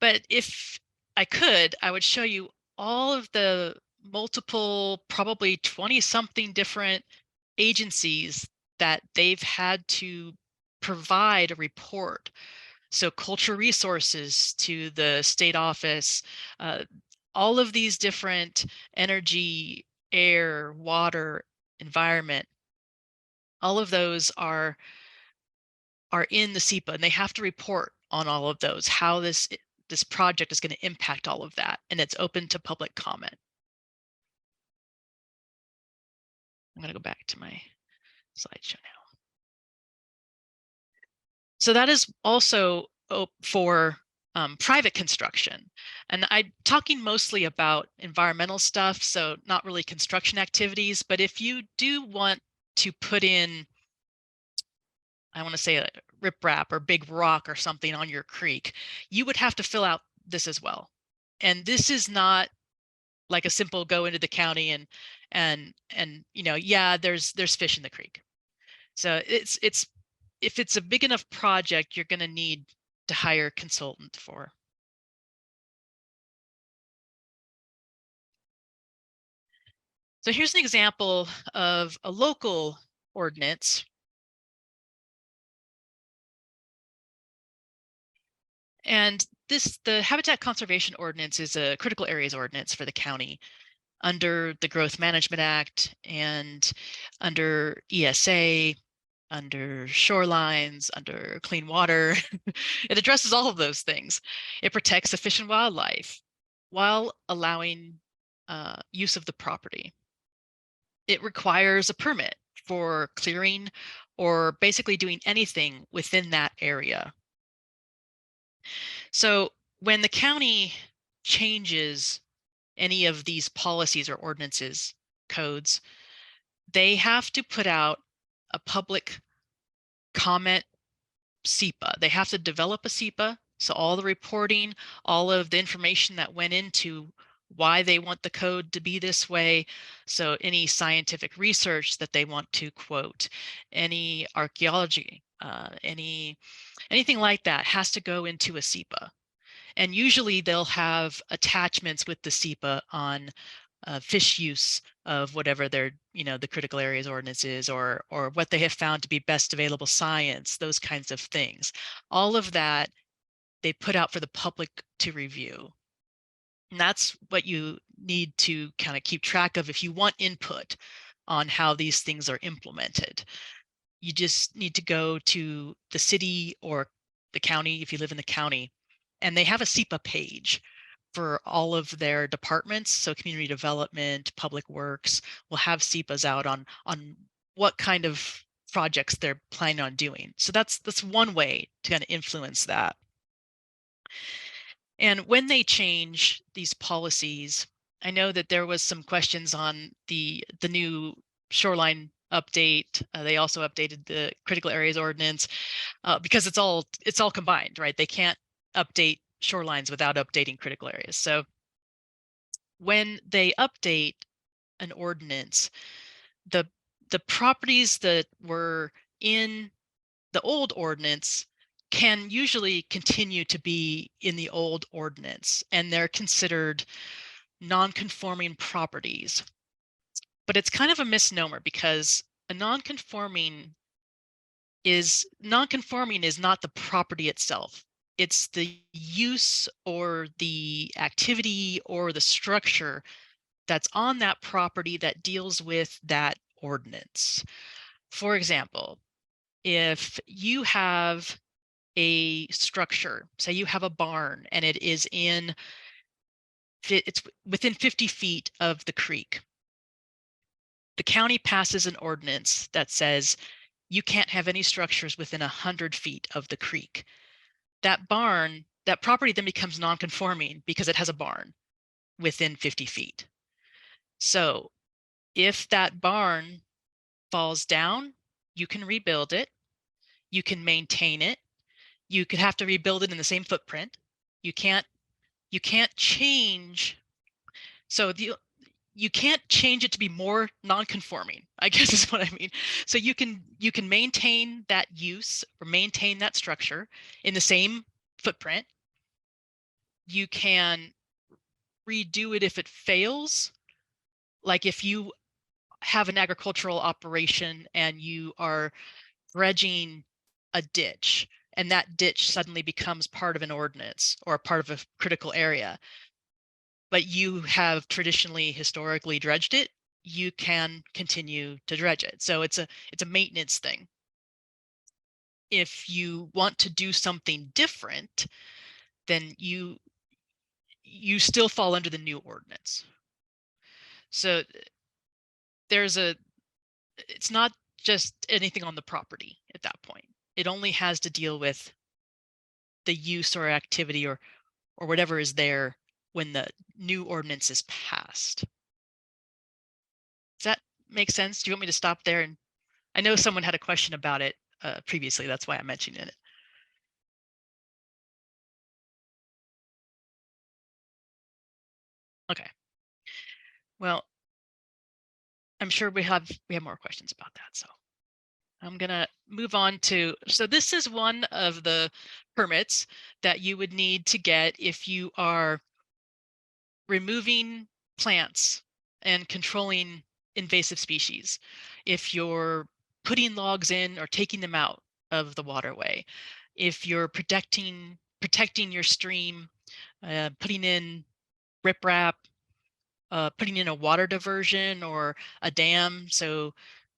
But if I could, I would show you all of the multiple, probably 20-something different agencies that they've had to provide a report. So cultural resources to the state office, all of these different energy, air, water, environment, all of those are in the SEPA, and they have to report on all of those, how this project is going to impact all of that, and it's open to public comment. I'm going to go back to my slideshow now. So that is also for private construction. And I'm talking mostly about environmental stuff, so not really construction activities. But if you do want to put in, I want to say a riprap or big rock or something on your creek, you would have to fill out this as well. And this is not like a simple go into the county and yeah, there's fish in the creek. So it's if it's a big enough project, you're going to need to hire a consultant for. So here's an example of a local ordinance. And the Habitat Conservation Ordinance is a critical areas ordinance for the county under the Growth Management Act and under ESA, under shorelines, under clean water. It addresses all of those things. It protects the fish and wildlife while allowing use of the property. It requires a permit for clearing or basically doing anything within that area. So when the county changes any of these policies or ordinances, codes, they have to put out a public comment SEPA. They have to develop a SEPA. So all the reporting, all of the information that went into why they want the code to be this way. So any scientific research that they want to quote, any archaeology, anything like that has to go into a SEPA. And usually they'll have attachments with the SEPA on fish use of whatever their, the critical areas ordinance is, or what they have found to be best available science, those kinds of things. All of that they put out for the public to review. And that's what you need to kind of keep track of if you want input on how these things are implemented. You just need to go to the city or the county if you live in the county, and they have a SEPA page for all of their departments. So community development, public works will have SEPAs out on what kind of projects they're planning on doing. So that's one way to kind of influence that. And when they change these policies, I know that there was some questions on the new shoreline update. They also updated the critical areas ordinance because it's all combined, right? They can't update shorelines without updating critical areas. So when they update an ordinance, the properties that were in the old ordinance can usually continue to be in the old ordinance, and they're considered non-conforming properties. But it's kind of a misnomer because a non-conforming is not the property itself. It's the use or the activity or the structure that's on that property that deals with that ordinance. For example, if you have a structure, say you have a barn and it's within 50 feet of the creek, the county passes an ordinance that says you can't have any structures within 100 feet of the creek. That property then becomes non-conforming because it has a barn within 50 feet. So if that barn falls down, you can rebuild it, you can maintain it, you could have to rebuild it in the same footprint. You can't change. So you can't change it to be more non-conforming, I guess is what I mean. So you can maintain that use or maintain that structure in the same footprint. You can redo it if it fails. Like if you have an agricultural operation and you are dredging a ditch, and that ditch suddenly becomes part of an ordinance or part of a critical area, but you have historically dredged it, you can continue to dredge it. So it's a maintenance thing. If you want to do something different, then you still fall under the new ordinance. So it's not just anything on the property at that point. It only has to deal with the use or activity or whatever is there when the new ordinance is passed. Does that make sense? Do you want me to stop there? And I know someone had a question about it previously. That's why I'm mentioning it. Okay. Well, I'm sure we have more questions about that. So I'm gonna move on to, so this is one of the permits that you would need to get if you are removing plants and controlling invasive species. If you're putting logs in or taking them out of the waterway, if you're protecting your stream, putting in riprap, putting in a water diversion or a dam so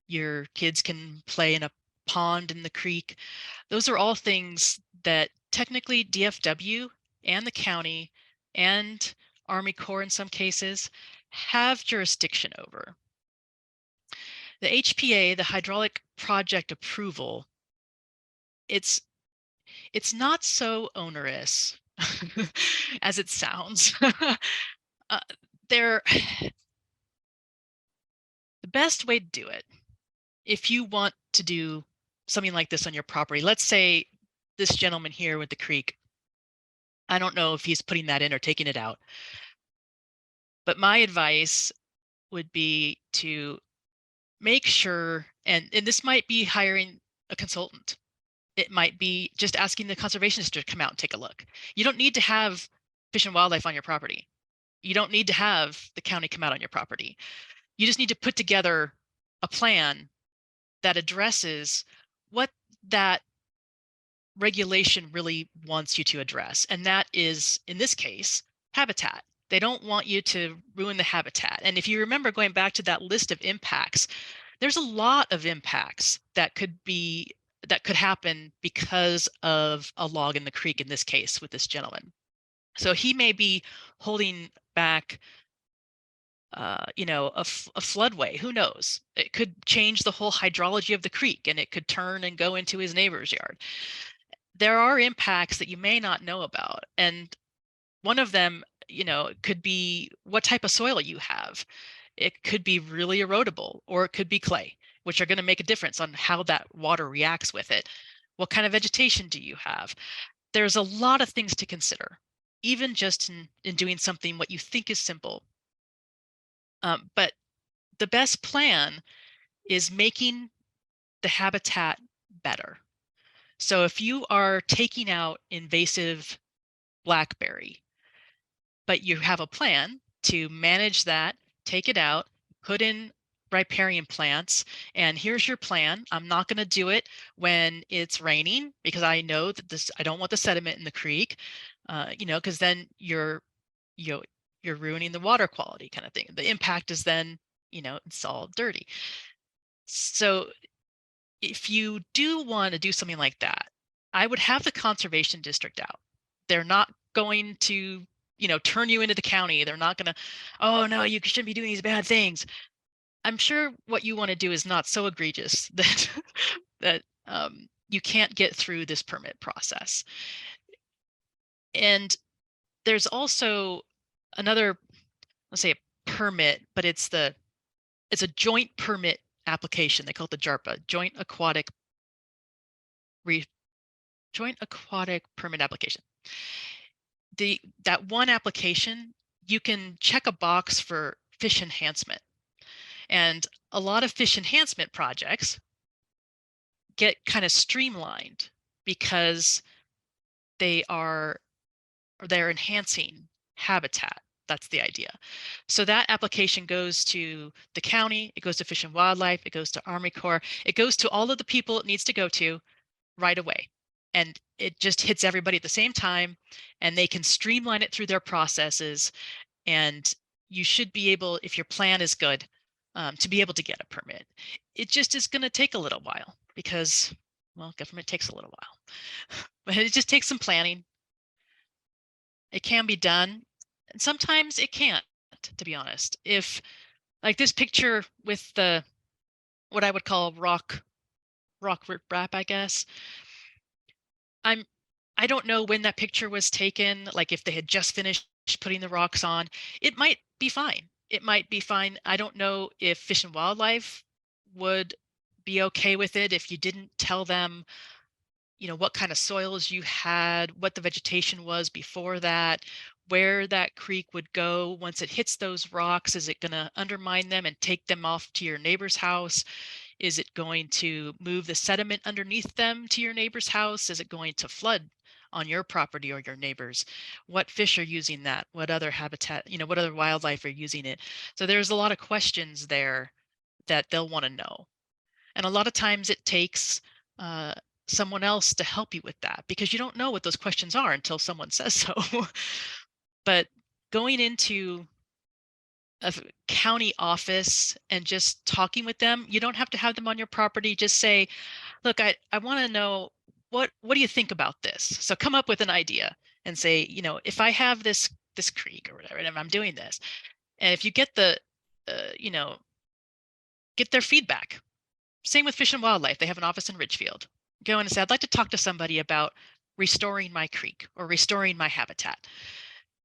your kids can play in a pond in the creek. Those are all things that technically DFW and the county and Army Corps in some cases have jurisdiction over. The HPA, the hydraulic project approval, it's it's not so onerous as it sounds. uh, they're the best way to do it if you want to do something like this on your property. Let's say this gentleman here with the creek, I don't know if he's putting that in or taking it out, but my advice would be to make sure, and this might be hiring a consultant. It might be just asking the conservationist to come out and take a look. You don't need to have Fish and Wildlife on your property. You don't need to have the county come out on your property. You just need to put together a plan that addresses what that regulation really wants you to address. And that is, in this case, habitat. They don't want you to ruin the habitat. And if you remember going back to that list of impacts, there's a lot of impacts that could happen because of a log in the creek in this case with this gentleman. So he may be holding back a floodway. Who knows? It could change the whole hydrology of the creek and it could turn and go into his neighbor's yard. There are impacts that you may not know about. And one of them, could be what type of soil you have. It could be really erodible or it could be clay, which are going to make a difference on how that water reacts with it. What kind of vegetation do you have? There's a lot of things to consider, even just in doing something what you think is simple. But the best plan is making the habitat better. So if you are taking out invasive blackberry, but you have a plan to manage that, take it out, put in riparian plants, and here's your plan. I'm not going to do it when it's raining because I know that I don't want the sediment in the creek, because then you know, you're ruining the water quality kind of thing. The impact is then, it's all dirty. So if you do want to do something like that, I would have the conservation district out. They're not going to, turn you into the county. They're not going to, oh no, you shouldn't be doing these bad things. I'm sure what you want to do is not so egregious that you can't get through this permit process. And there's also another, let's say, a permit, but it's a joint permit application. They call it the JARPA, Joint Aquatic Permit Application. That one application, you can check a box for fish enhancement. And a lot of fish enhancement projects get kind of streamlined because they're enhancing habitat. That's the idea. So that application goes to the county, it goes to Fish and Wildlife, it goes to Army Corps, it goes to all of the people it needs to go to right away. And it just hits everybody at the same time and they can streamline it through their processes. And you should be able, if your plan is good, to be able to get a permit. It just is going to take a little while because, well, government takes a little while, but it just takes some planning. It can be done. And sometimes it can't, to be honest. If like this picture with what I would call rock riprap, I guess. I don't know when that picture was taken, like if they had just finished putting the rocks on. It might be fine. It might be fine. I don't know if Fish and Wildlife would be okay with it if you didn't tell them, what kind of soils you had, what the vegetation was before that, where that creek would go once it hits those rocks. Is it going to undermine them and take them off to your neighbor's house? Is it going to move the sediment underneath them to your neighbor's house? Is it going to flood on your property or your neighbors? What fish are using that? What other habitat, what other wildlife are using it? So there's a lot of questions there that they'll want to know. And a lot of times it takes uh, someone else to help you with that, because you don't know what those questions are until someone says so. But going into a county office and just talking with them, you don't have to have them on your property. Just say, look, I want to know what do you think about this? So come up with an idea and say, if I have this creek or whatever, and I'm doing this, and if you get get their feedback. Same with Fish and Wildlife. They have an office in Ridgefield. Go in and say, I'd like to talk to somebody about restoring my creek or restoring my habitat.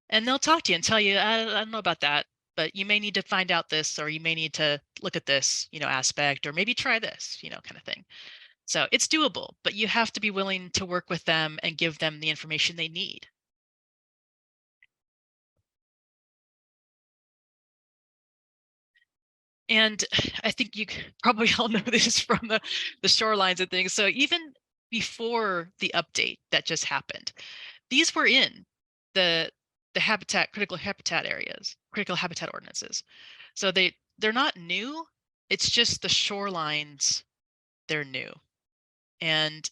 And they'll talk to you and tell you, I don't know about that, but you may need to find out this, or you may need to look at this, aspect, or maybe try this, kind of thing. So it's doable, but you have to be willing to work with them and give them the information they need. And I think you probably all know this from the shorelines and things. So even before the update that just happened, these were in the critical habitat areas, critical habitat ordinances. So they're not new. It's just the shorelines, they're new. And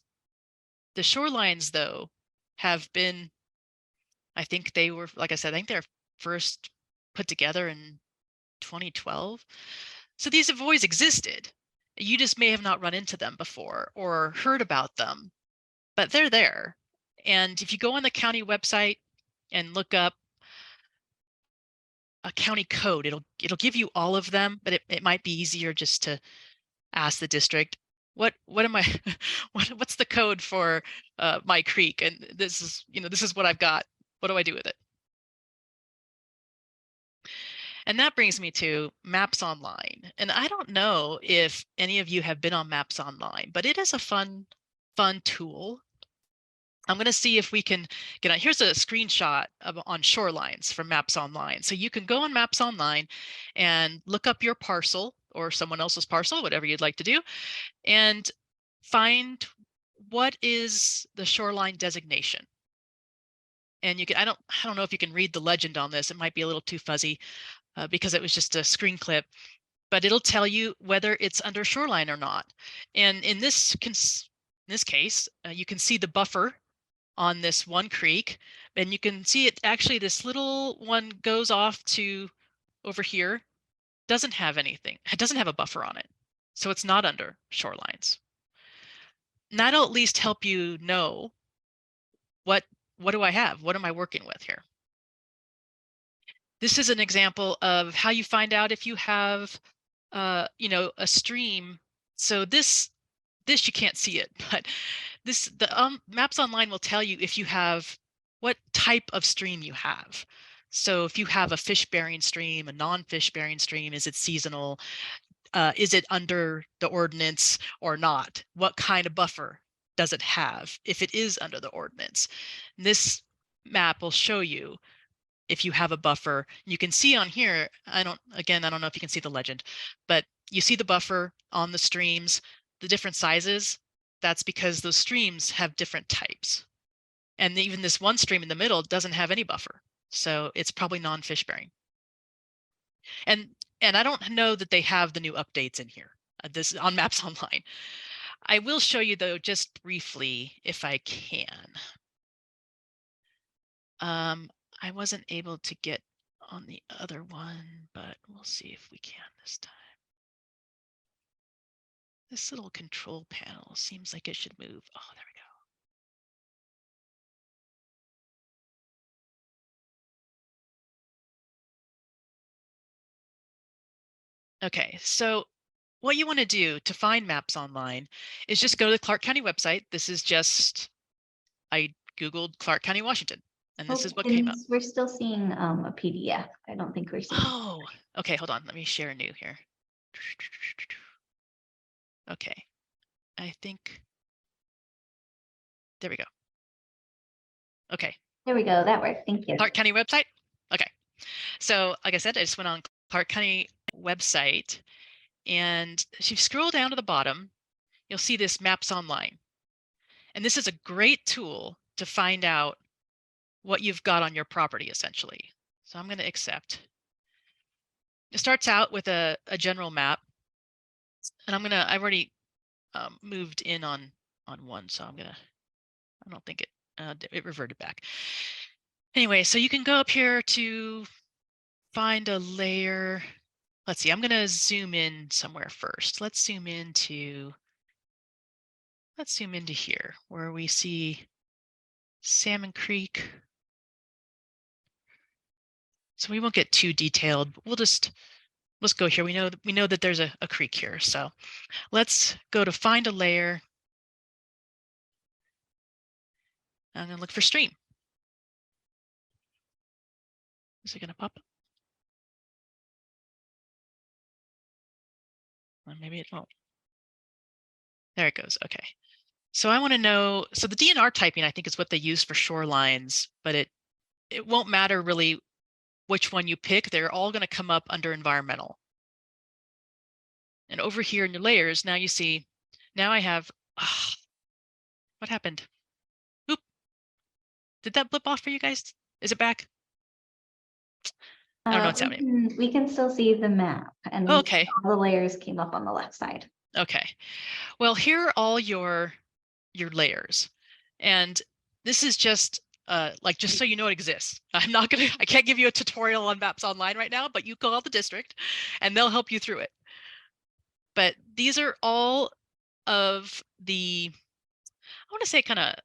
the shorelines, though, have been, I think they were, like I said, I think they're first put together in 2012. So these have always existed. You just may have not run into them before or heard about them, but they're there. And if you go on the county website and look up a county code, it'll give you all of them, but it might be easier just to ask the district, what am I what's the code for my creek? And this is what I've got. What do I do with it? And that brings me to Maps Online. And I don't know if any of you have been on Maps Online, but it is a fun tool. I'm going to see if we can get on. Here's a screenshot on shorelines from Maps Online. So you can go on Maps Online and look up your parcel or someone else's parcel, whatever you'd like to do, and find what is the shoreline designation. And you can, I don't know if you can read the legend on this. It might be a little too fuzzy because it was just a screen clip, but it'll tell you whether it's under shoreline or not. And in this case, you can see the buffer on this one creek, and you can see it actually, this little one goes off to over here, doesn't have anything. It doesn't have a buffer on it. So it's not under shorelines. And that'll at least help you know what do I have? What am I working with here? This is an example of how you find out if you have a stream. So this you can't see it, but the Maps Online will tell you if you have what type of stream you have. So if you have a fish-bearing stream, a non-fish-bearing stream, is it seasonal? Is it under the ordinance or not? What kind of buffer does it have if it is under the ordinance? This map will show you if you have a buffer. You can see on here, I don't know if you can see the legend, but you see the buffer on the streams, the different sizes. That's because those streams have different types. And even this one stream in the middle doesn't have any buffer. So it's probably non-fish bearing. And I don't know that they have the new updates in here. This is on Maps Online. I will show you though, just briefly, if I can. I wasn't able to get on the other one, but we'll see if we can this time. This little control panel seems like it should move. Oh, there we go. Okay, so what you want to do to find Maps Online is just go to the Clark County website. This is just, I Googled Clark County, Washington, and this is what came up. We're still seeing a PDF. I don't think we're seeing. Oh, okay, hold on. Let me share new here. Okay, I think, there we go. Okay. There we go. That worked. Thank you. Clark County website? Okay. So like I said, I just went on Clark County website, and if you scroll down to the bottom, you'll see this Maps Online. And this is a great tool to find out what you've got on your property, essentially. So I'm going to accept. It starts out with a general map, and I've already moved in on one, so I don't think it reverted back. Anyway, so you can go up here to find a layer. Let's see, I'm going to zoom in somewhere first. Let's zoom into here where we see Salmon Creek. So we won't get too detailed. Let's go here. We know that there's a creek here. So let's go to find a layer. I'm going to look for stream. Is it going to pop up? Or maybe it won't. There it goes. Okay. So I want to know, so the DNR typing, I think, is what they use for shorelines, but it won't matter really which one you pick. They're all going to come up under environmental. And over here in your layers, now you see, now I have, what happened? Oop. Did that blip off for you guys? Is it back? I don't know what's happening. We can still see the map, and Okay. all the layers came up on the left side. Okay. Well, here are all your layers. And this is just just so you know it exists. I can't give you a tutorial on Maps Online right now, but you call the district and they'll help you through it. But these are all of the, I want to say, kind of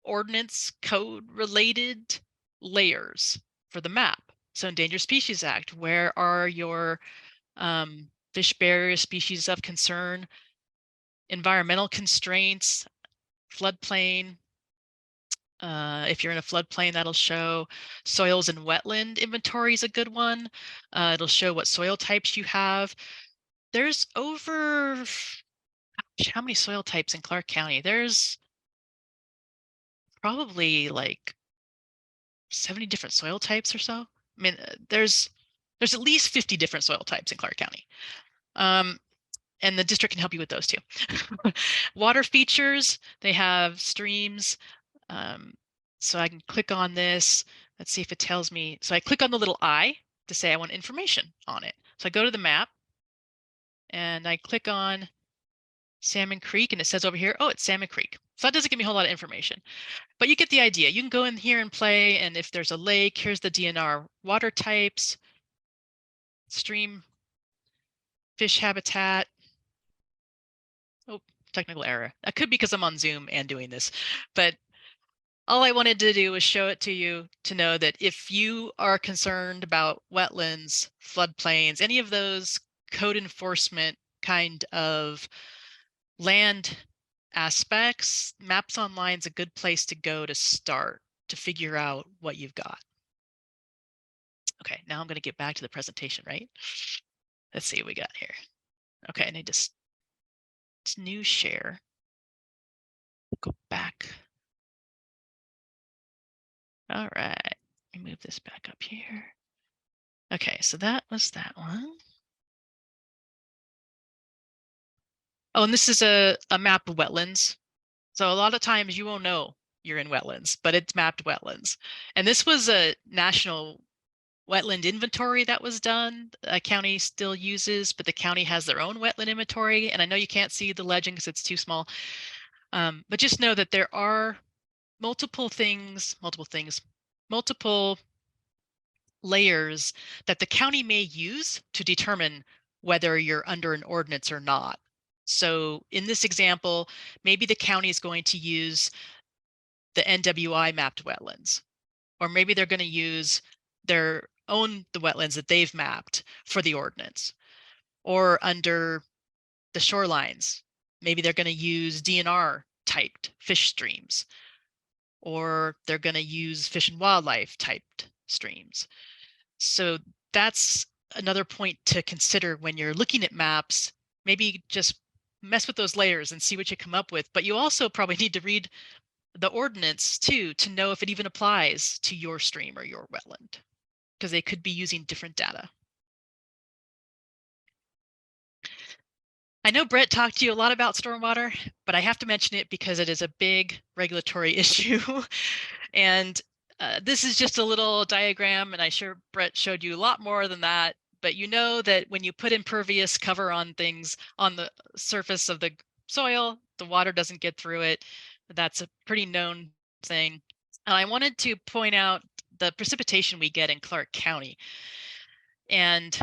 ordinance code related layers for the map. So Endangered Species Act, where are your fish barrier species of concern, environmental constraints, floodplain. If you're in a floodplain, that'll show soils and wetland inventory is a good one. It'll show what soil types you have. There's over, how many soil types in Clark County? There's probably like 70 different soil types or so. I mean, there's at least 50 different soil types in Clark County. And the district can help you with those too. Water features, they have streams. So I can click on this. Let's see if it tells me. So I click on the little I to say I want information on it. So I go to the map and I click on Salmon Creek, and it says over here, oh, it's Salmon Creek. So that doesn't give me a whole lot of information, but you get the idea. You can go in here and play, and if there's a lake, here's the DNR water types, stream, fish habitat. Oh, technical error. That could be because I'm on Zoom and doing this, but all I wanted to do was show it to you to know that if you are concerned about wetlands, floodplains, any of those code enforcement kind of land aspects, Maps Online is a good place to go to start to figure out what you've got. Okay, now I'm going to get back to the presentation, right? Let's see what we got here. Okay, I need to it's new share. Go back. All right, let me move this back up here. Okay, so that was that one. Oh, and this is a map of wetlands. So a lot of times you won't know you're in wetlands, but it's mapped wetlands. And this was a national wetland inventory that was done. A county still uses, but the county has their own wetland inventory. And I know you can't see the legend because it's too small. But just know that there are multiple layers that the county may use to determine whether you're under an ordinance or not. So in this example, maybe the county is going to use the NWI mapped wetlands, or maybe they're going to use the wetlands that they've mapped for the ordinance, or under the shorelines, maybe they're going to use DNR typed fish streams, or they're going to use fish and wildlife typed streams. So that's another point to consider when you're looking at maps. Maybe just mess with those layers and see what you come up with. But you also probably need to read the ordinance too, to know if it even applies to your stream or your wetland, because they could be using different data. I know Brett talked to you a lot about stormwater, but I have to mention it because it is a big regulatory issue. And this is just a little diagram, and I'm sure Brett showed you a lot more than that. But you know that when you put impervious cover on things on the surface of the soil, the water doesn't get through it. That's a pretty known thing. And I wanted to point out the precipitation we get in Clark County and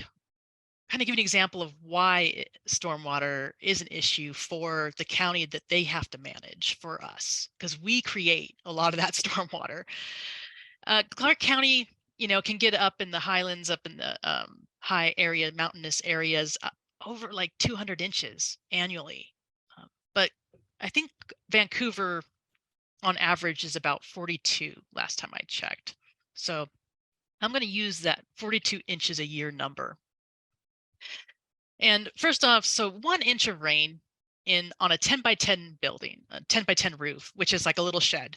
kind of give an example of why stormwater is an issue for the county that they have to manage for us, because we create a lot of that stormwater. Clark County, can get up in the highlands, up in the high area, mountainous areas, over like 200 inches annually. But I think Vancouver on average is about 42 last time I checked. So I'm going to use that 42 inches a year number. And first off, so 1 inch of rain on a 10 by 10 building, a 10 by 10 roof, which is like a little shed.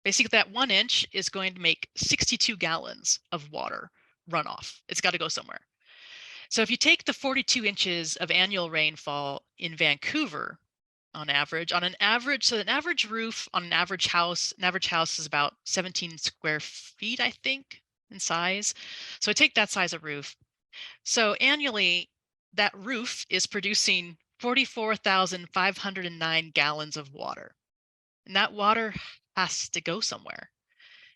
Basically, that 1 inch is going to make 62 gallons of water runoff. It's got to go somewhere. So if you take the 42 inches of annual rainfall in Vancouver on average, so an average roof on an average house is about 17 square feet, I think, in size. So I take that size of roof. So annually, that roof is producing 44,509 gallons of water. And that water has to go somewhere.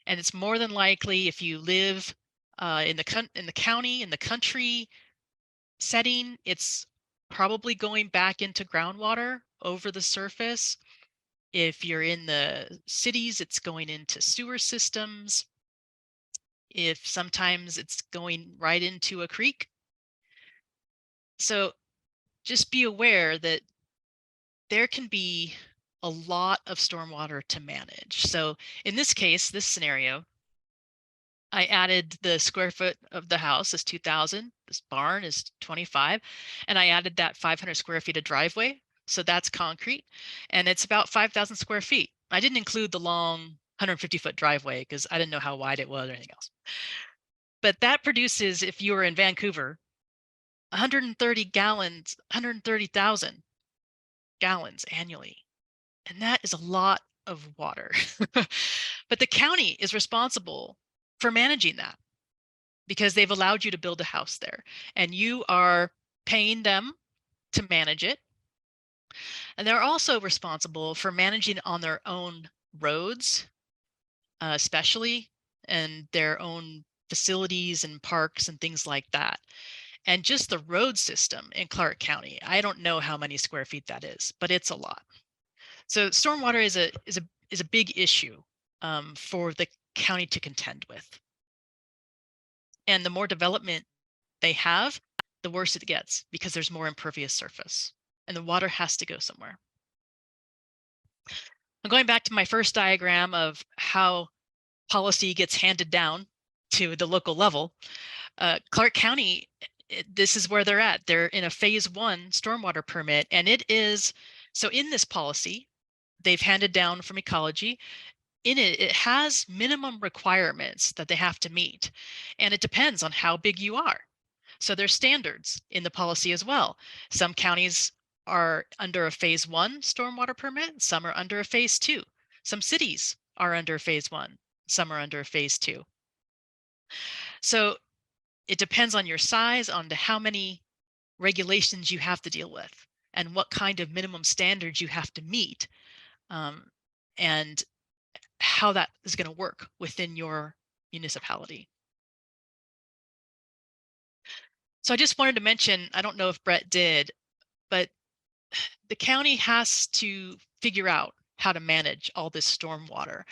And it's more than likely, if you live in the county, in the country setting, it's probably going back into groundwater over the surface. If you're in the cities, it's going into sewer systems. If sometimes it's going right into a creek. So just be aware that there can be a lot of stormwater to manage. So in this case, this scenario, I added the square foot of the house is 2,000. This barn is 25. And I added that 500 square feet of driveway. So that's concrete. And it's about 5,000 square feet. I didn't include the long 150-foot driveway because I didn't know how wide it was or anything else. But that produces, if you were in Vancouver, 130,000 gallons annually. And that is a lot of water. But the county is responsible for managing that because they've allowed you to build a house there and you are paying them to manage it. And they're also responsible for managing on their own roads, especially, and their own facilities and parks and things like that. And just the road system in Clark County, I don't know how many square feet that is, but it's a lot. So stormwater is a big issue for the county to contend with. And the more development they have, the worse it gets because there's more impervious surface and the water has to go somewhere. I'm going back to my first diagram of how policy gets handed down to the local level. Clark County, this is where they're at. They're in a phase 1 stormwater permit, and it is, so in this policy, they've handed down from ecology. In it, it has minimum requirements that they have to meet, and it depends on how big you are. So there's standards in the policy as well. Some counties are under a phase 1 stormwater permit, some are under a phase 2. Some cities are under phase 1, some are under phase 2. So it depends on your size, on how many regulations you have to deal with, and what kind of minimum standards you have to meet, and how that is going to work within your municipality. So I just wanted to mention, I don't know if Brett did, but the county has to figure out how to manage all this stormwater.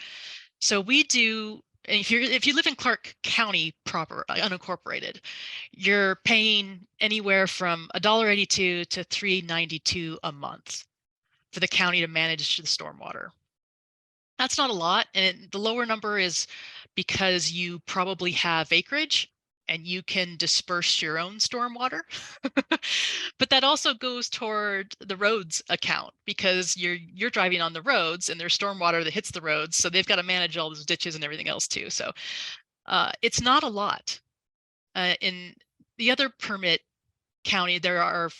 So we do, and if you live in Clark County proper, unincorporated, you're paying anywhere from $1.82 to $3.92 a month for the county to manage the stormwater. That's not a lot, and the lower number is because you probably have acreage and you can disperse your own stormwater. But that also goes toward the roads account, because you're driving on the roads and there's stormwater that hits the roads, so they've got to manage all those ditches and everything else too. So it's not a lot. In the other permit county, there are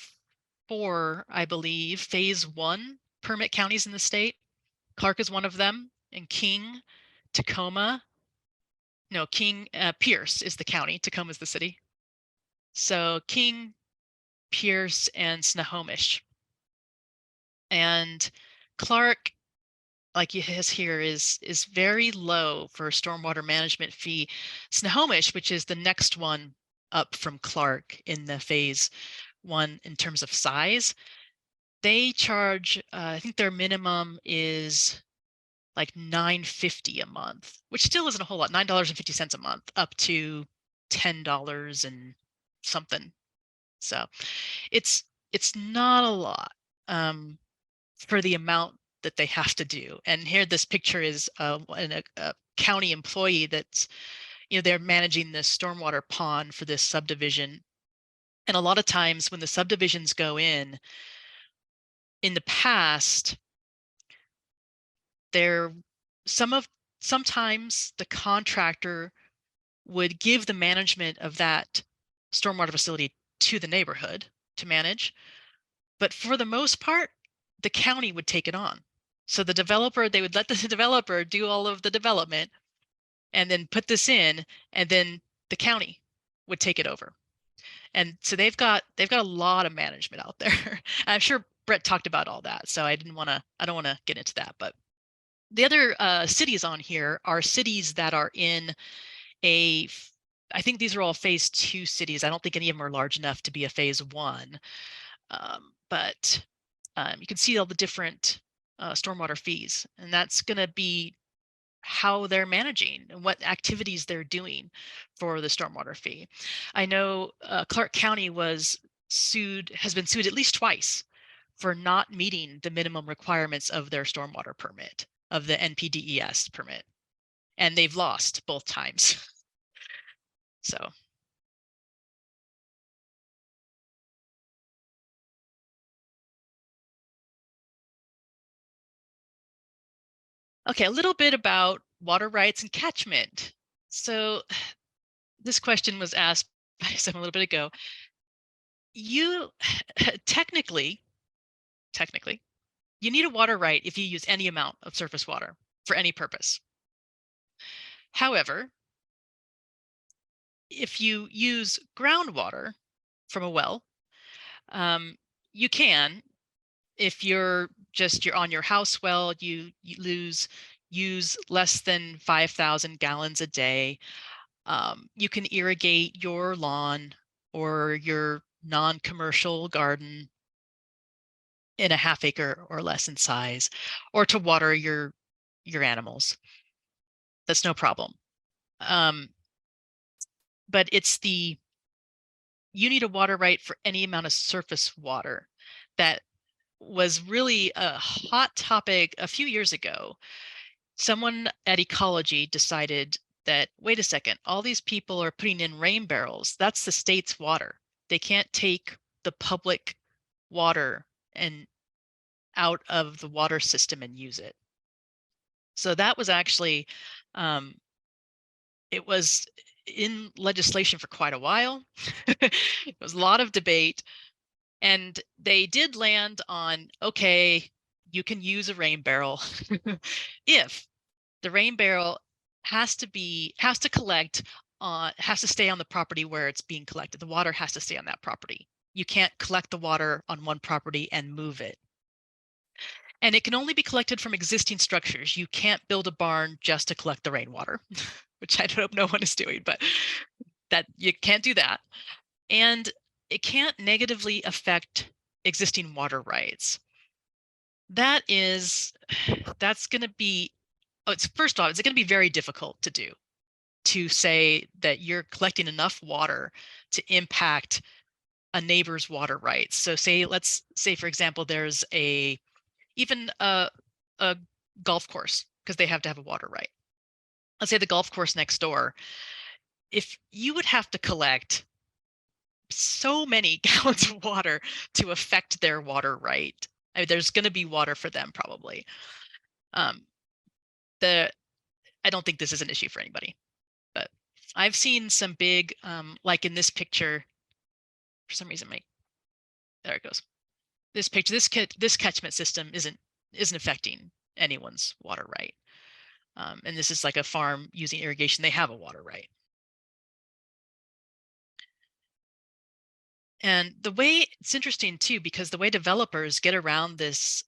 4, I believe, phase 1 permit counties in the state. Clark is one of them, and King, Tacoma. No, King, Pierce is the county. Tacoma is the city. So King, Pierce, and Snohomish. And Clark, like it has here, is very low for a stormwater management fee. Snohomish, which is the next one up from Clark in the phase 1 in terms of size, they charge, I think their minimum is like $9.50 a month, which still isn't a whole lot, $9.50 a month, up to $10 and something. So it's not a lot for the amount that they have to do. And here, this picture is a county employee that's, they're managing this stormwater pond for this subdivision. And a lot of times when the subdivisions go in the past, sometimes the contractor would give the management of that stormwater facility to the neighborhood to manage. But for the most part, the county would take it on. So they would let the developer do all of the development and then put this in, and then the county would take it over. And so they've got a lot of management out there. I'm sure Brett talked about all that, so I don't want to get into that. But the other cities on here are cities that are in I think these are all phase 2 cities. I don't think any of them are large enough to be a phase 1. But you can see all the different stormwater fees, and that's going to be how they're managing and what activities they're doing for the stormwater fee. I know Clark County has been sued at least twice for not meeting the minimum requirements of their stormwater permit, of the NPDES permit, and they've lost both times. So. Okay, a little bit about water rights and catchment. So this question was asked by someone a little bit ago. You technically, you need a water right if you use any amount of surface water for any purpose. However, if you use groundwater from a well, you can. If you're on your house well, you use less than 5,000 gallons a day. You can irrigate your lawn or your non-commercial garden in a half acre or less in size, or to water your animals. That's no problem. But you need a water right for any amount of surface water. That was really a hot topic a few years ago. Someone at Ecology decided that, wait a second, all these people are putting in rain barrels. That's the state's water. They can't take the public water and out of the water system and use it. So that was actually, it was in legislation for quite a while. It was a lot of debate, and they did land on, okay, you can use a rain barrel if the rain barrel has to stay on the property where it's being collected. The water has to stay on that property. You can't collect the water on one property and move it. And it can only be collected from existing structures. You can't build a barn just to collect the rainwater, which I hope no one is doing, but that you can't do that. And it can't negatively affect existing water rights. That's going to be, first off, it's going to be very difficult to do, to say that you're collecting enough water to impact a neighbor's water rights. So let's say, for example, there's even a golf course, because they have to have a water right. Let's say the golf course next door, if you would have to collect so many gallons of water to affect their water right. I mean, there's going to be water for them probably. Um, the I don't think this is an issue for anybody, but I've seen some big, like in this picture, for some reason, there it goes. This picture, this catchment system isn't affecting anyone's water right. And this is like a farm using irrigation. They have a water right. And the way it's interesting too, because the way developers get around this,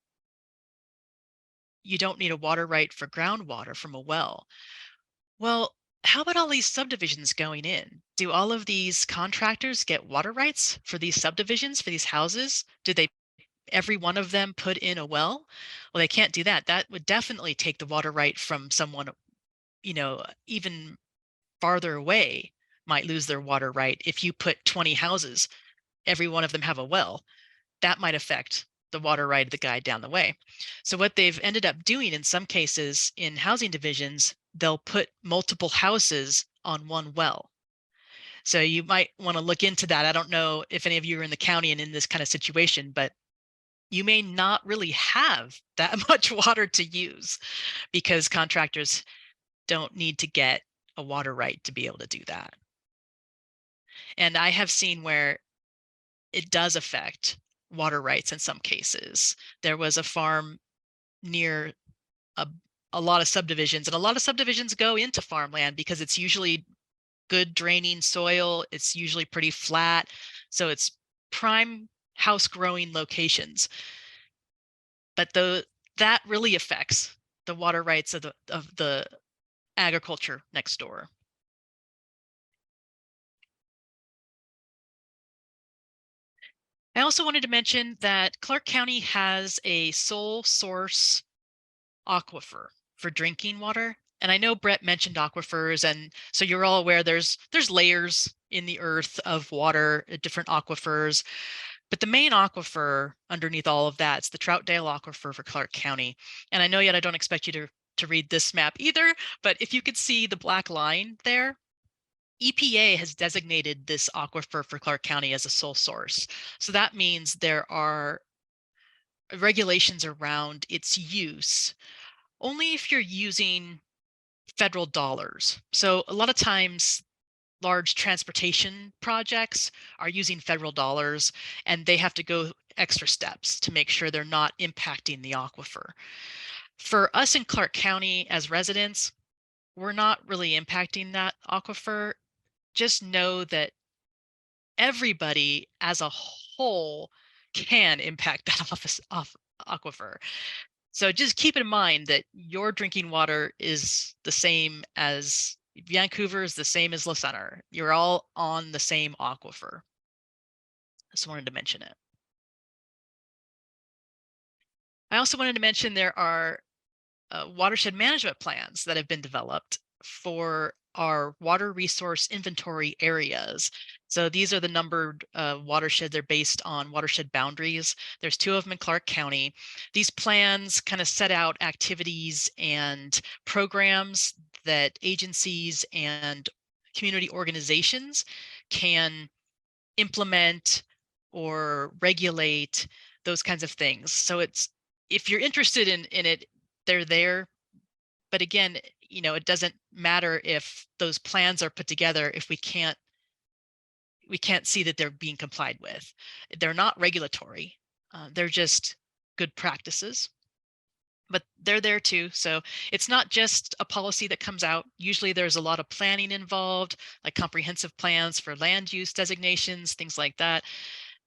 you don't need a water right for groundwater from a well. Well, how about all these subdivisions going in? Do all of these contractors get water rights for these subdivisions, for these houses? Do they, every one of them put in a well? Well, they can't do that. That would definitely take the water right from someone, even farther away might lose their water right. If you put 20 houses, every one of them have a well, that might affect the water right of the guy down the way. So what they've ended up doing in some cases in housing divisions, they'll put multiple houses on one well. So you might want to look into that. I don't know if any of you are in the county and in this kind of situation, but you may not really have that much water to use because contractors don't need to get a water right to be able to do that. And I have seen where it does affect water rights in some cases. There was a farm near a, a lot of subdivisions, and a lot of subdivisions go into farmland because it's usually good draining soil. It's usually pretty flat. So it's prime house growing locations. But that really affects the water rights of the agriculture next door. I also wanted to mention that Clark County has a sole source aquifer for drinking water. And I know Brett mentioned aquifers, and so you're all aware there's layers in the earth of water, different aquifers. But the main aquifer underneath all of that is the Troutdale Aquifer for Clark County. And I know yet I don't expect you to read this map either, but if you could see the black line there, EPA has designated this aquifer for Clark County as a sole source. So that means there are regulations around its use only if you're using federal dollars. So a lot of times large transportation projects are using federal dollars and they have to go extra steps to make sure they're not impacting the aquifer. For us in Clark County as residents, we're not really impacting that aquifer. Just know that everybody as a whole can impact that aquifer. So just keep in mind that your drinking water is the same as Vancouver is the same as La Center. You're all on the same aquifer. Just wanted to mention it. I also wanted to mention there are watershed management plans that have been developed for our water resource inventory areas. So these are the numbered watershed. They're based on watershed boundaries. There's 2 of them in Clark County. These plans kind of set out activities and programs that agencies and community organizations can implement or regulate, those kinds of things. So it's, if you're interested in it, they're there. But again, it doesn't matter if those plans are put together if we can't see that they're being complied with. They're not regulatory. They're just good practices. But they're there too. So it's not just a policy that comes out. Usually there's a lot of planning involved, like comprehensive plans for land use designations, things like that.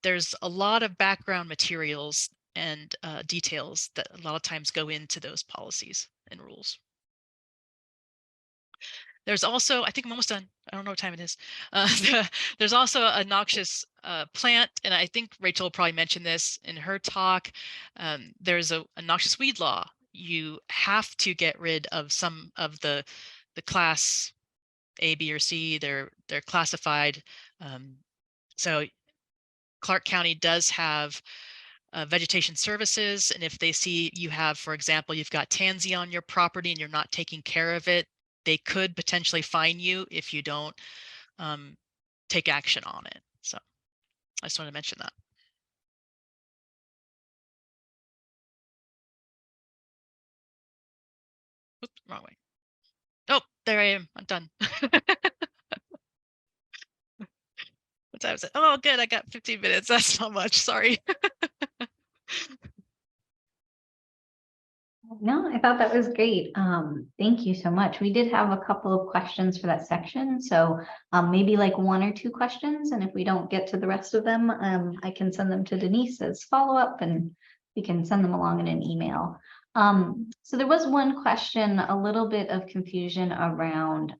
There's a lot of background materials and details that a lot of times go into those policies and rules. There's also, I think I'm almost done. I don't know what time it is. There's also a noxious plant, and I think Rachel will probably mention this in her talk. There's a noxious weed law. You have to get rid of some of the class A, B, or C. They're classified. So Clark County does have vegetation services, and if they see you have, for example, you've got tansy on your property and you're not taking care of it, they could potentially fine you if you don't take action on it. So I just wanted to mention that. Oops, wrong way. Oh, there I am. I'm done. What time is it? Oh, good. I got 15 minutes. That's not much. Sorry. No, I thought that was great. Thank you so much. We did have a couple of questions for that section, so maybe like 1 or 2 questions, and if we don't get to the rest of them, I can send them to Denise as follow-up, and we can send them along in an email. So there was one question, a little bit of confusion around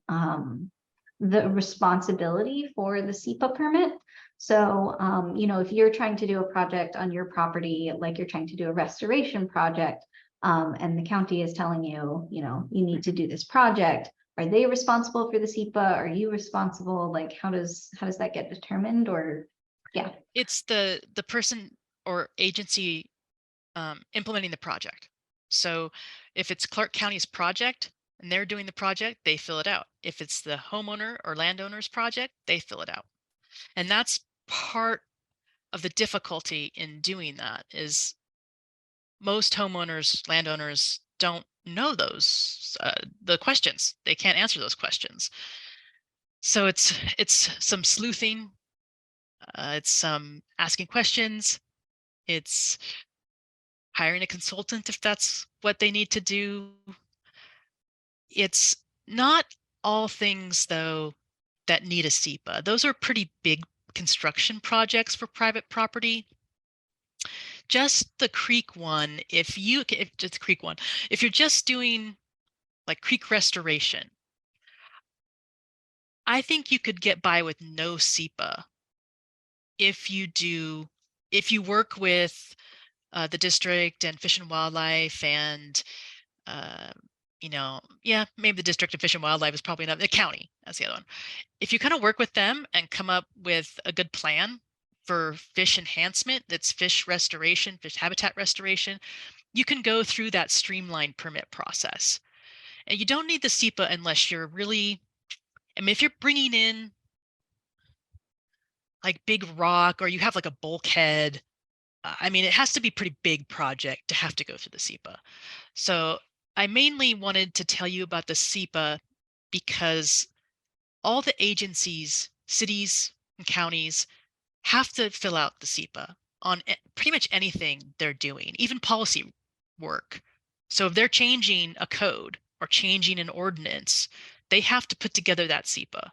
the responsibility for the SEPA permit. So, you know, if you're trying to do a project on your property, like you're trying to do a restoration project, and the county is telling you, you know, you need to do this project, are they responsible for the SEPA? Are you responsible? Like, how does that get determined? Or, yeah. It's the person or agency implementing the project. So if it's Clark County's project and they're doing the project, they fill it out. If it's the homeowner or landowner's project, they fill it out. And that's part of the difficulty in doing that is most homeowners, landowners don't know those the questions. They can't answer those questions. So it's some sleuthing, it's some asking questions, it's hiring a consultant if that's what they need to do. It's not all things though that need a SEPA. Those are pretty big construction projects for private property. Just the creek one, if just the creek one, if you're just doing like creek restoration, I think you could get by with no SEPA if you work with the district and Fish and Wildlife and uh, yeah, maybe the district of Fish and Wildlife is probably not the county. That's the other one. If you kind of work with them and come up with a good plan for fish enhancement, that's fish restoration, fish habitat restoration, you can go through that streamlined permit process. And you don't need the SEPA unless you're really, I mean, if you're bringing in like big rock or you have like a bulkhead, I mean, it has to be a pretty big project to have to go through the SEPA. So I mainly wanted to tell you about the SEPA because all the agencies, cities and counties have to fill out the SEPA on pretty much anything they're doing, even policy work. So if they're changing a code or changing an ordinance, they have to put together that SEPA.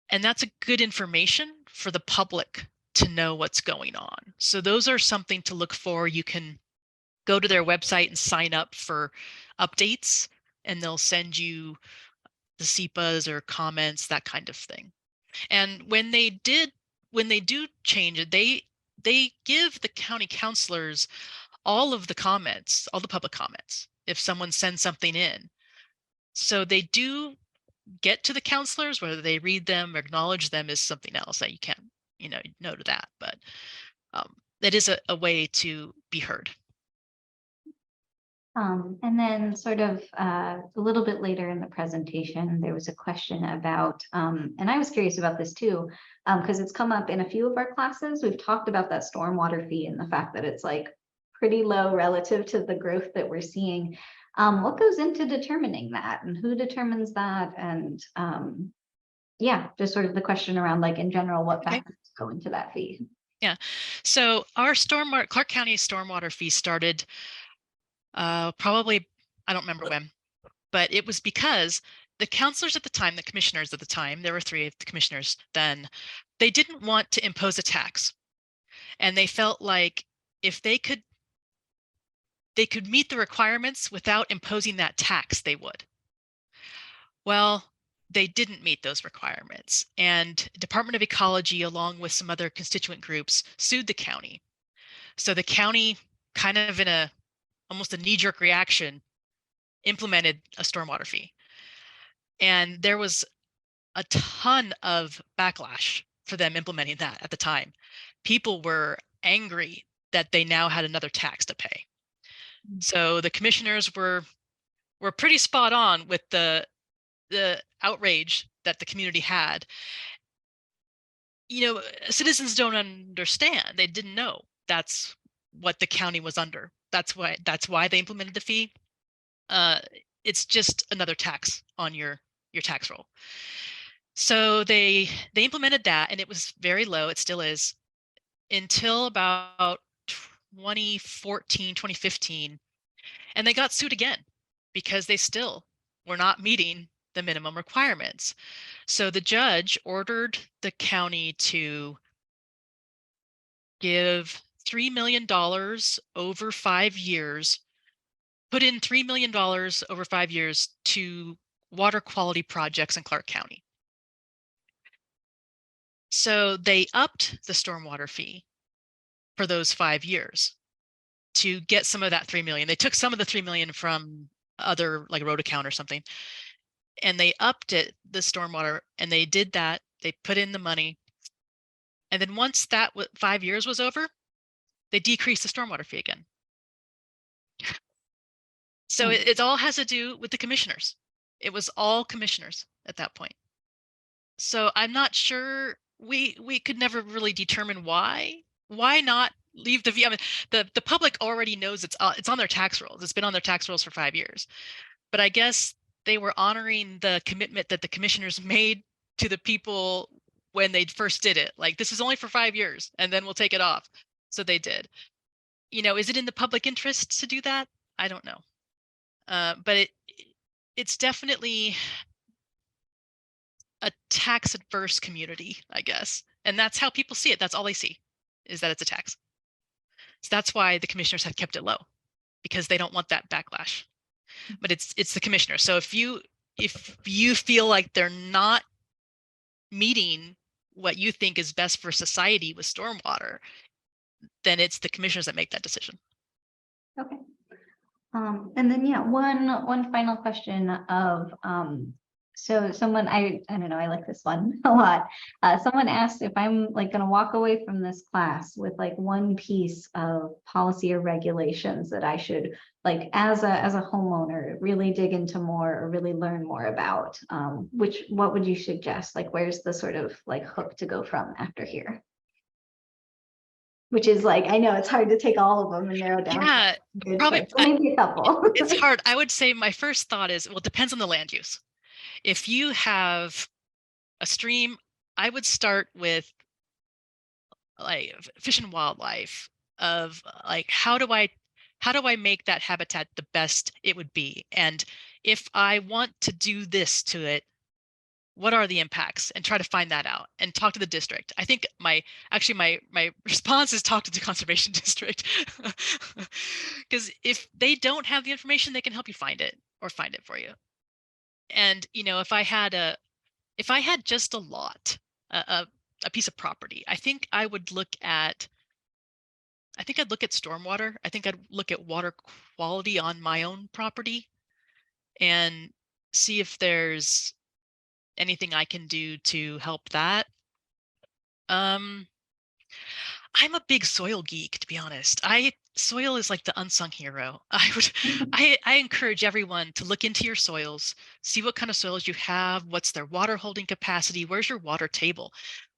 And that's a good information for the public to know what's going on. So those are something to look for. You can go to their website and sign up for updates, and they'll send you the SEPAs or comments, that kind of thing. And when they do change it, they give the county councilors all of the comments, all the public comments, if someone sends something in. So they do get to the counselors, whether they read them or acknowledge them is something else that you can't, no to that, but that is a way to be heard. And then sort of a little bit later in the presentation, there was a question about, and I was curious about this too, because it's come up in a few of our classes. We've talked about that stormwater fee and the fact that it's like pretty low relative to the growth that we're seeing. What goes into determining that and who determines that? And yeah, just sort of the question around like in general, what factors go into that fee? Yeah, so our Clark County stormwater fee started probably, I don't remember when, but it was because the counselors at the time, the commissioners at the time, there were 3 of the commissioners then, they didn't want to impose a tax. And they felt like if they could meet the requirements without imposing that tax, they would. Well, they didn't meet those requirements. And Department of Ecology, along with some other constituent groups, sued the county. So the county, kind of in almost a knee-jerk reaction, implemented a stormwater fee. And there was a ton of backlash for them implementing that at the time. People were angry that they now had another tax to pay. So the commissioners were pretty spot on with the outrage that the community had. citizens don't understand. They didn't know that's what the county was under. That's why they implemented the fee. It's just another tax on your tax roll. So they implemented that, and it was very low. It still is, until about 2014, 2015, and they got sued again because they still were not meeting the minimum requirements. So the judge ordered the county to give $3 million over 5 years, put in $3 million over 5 years to water quality projects in Clark County. So they upped the stormwater fee for those 5 years to get some of that 3 million. They took some of the 3 million from other, like road account or something, and they upped it, the stormwater, and they did that. They put in the money. And then once that 5 years was over, they decreased the stormwater fee again. So it all has to do with the commissioners. It was all commissioners at that point. So I'm not sure, we could never really determine why. Why not leave the fee? I mean, the public already knows it's on their tax rolls. It's been on their tax rolls for 5 years. But I guess they were honoring the commitment that the commissioners made to the people when they first did it. Like, this is only for 5 years, and then we'll take it off. So they did. Is it in the public interest to do that? I don't know. But it's definitely a tax adverse community, I guess. And that's how people see it. That's all they see, is that it's a tax. So that's why the commissioners have kept it low, because they don't want that backlash. But it's the commissioner. So if you feel like they're not meeting what you think is best for society with stormwater, then it's the commissioners that make that decision. Okay. And then, yeah, one final question of, so someone, I don't know, I like this one a lot. Someone asked if I'm like gonna walk away from this class with like one piece of policy or regulations that I should, like, as a homeowner, really dig into more or really learn more about. What would you suggest? Like, where's the sort of like hook to go from after here? Which is like, I know it's hard to take all of them and narrow down. Yeah, Good probably. choice. Maybe a couple. It's hard. I would say my first thought is, well, it depends on the land use. If you have a stream, I would start with like fish and wildlife, of like, how do I make that habitat the best it would be? And if I want to do this to it, what are the impacts? And try to find that out and talk to the district. I think my response is talk to the conservation district, because if they don't have the information, they can help you find it or find it for you. And if I had just a lot, a piece of property, I think I'd look at stormwater. I think I'd look at water quality on my own property and see if there's anything I can do to help that. I'm a big soil geek, to be honest. Soil is like the unsung hero. I encourage everyone to look into your soils, see what kind of soils you have, what's their water holding capacity, where's your water table,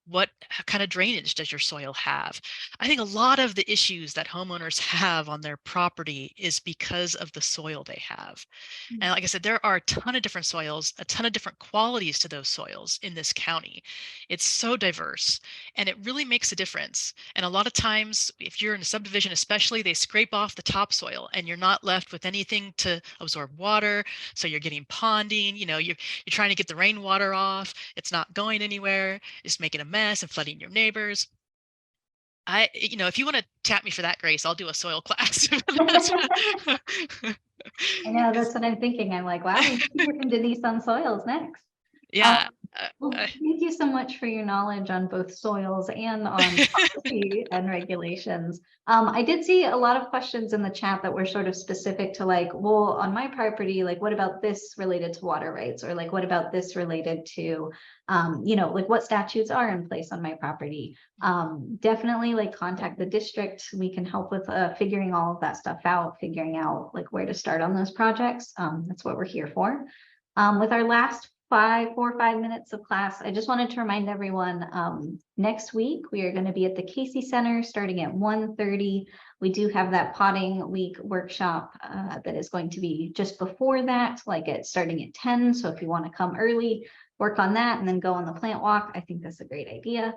what kind of drainage does your soil have. I think a lot of the issues that homeowners have on their property is because of the soil they have. And like I said, there are a ton of different soils, a ton of different qualities to those soils in this county. It's so diverse, and it really makes a difference. And a lot of times, if you're in a subdivision especially, they scrape off the topsoil and you're not left with anything to absorb water. So you're getting ponding, you're trying to get the rainwater off. It's not going anywhere. It's making a mess and flooding your neighbors. If you want to tap me for that, Grace, I'll do a soil class. I know, that's what I'm thinking. I'm like, wow, we should hear from Denise on soils next. Yeah. Well, thank you so much for your knowledge on both soils and on policy and regulations. I did see a lot of questions in the chat that were sort of specific to like, well, on my property, like, what about this related to water rights? Or like, what about this related to, like what statutes are in place on my property? Definitely like contact the district. We can help with figuring all of that stuff out, figuring out like where to start on those projects. That's what we're here for. With our last 4 or 5 minutes of class. I just wanted to remind everyone, next week, we are going to be at the Casey Center starting at 1:30. We do have that potting week workshop that is going to be just before that, like it's starting at 10. So if you want to come early, work on that and then go on the plant walk, I think that's a great idea.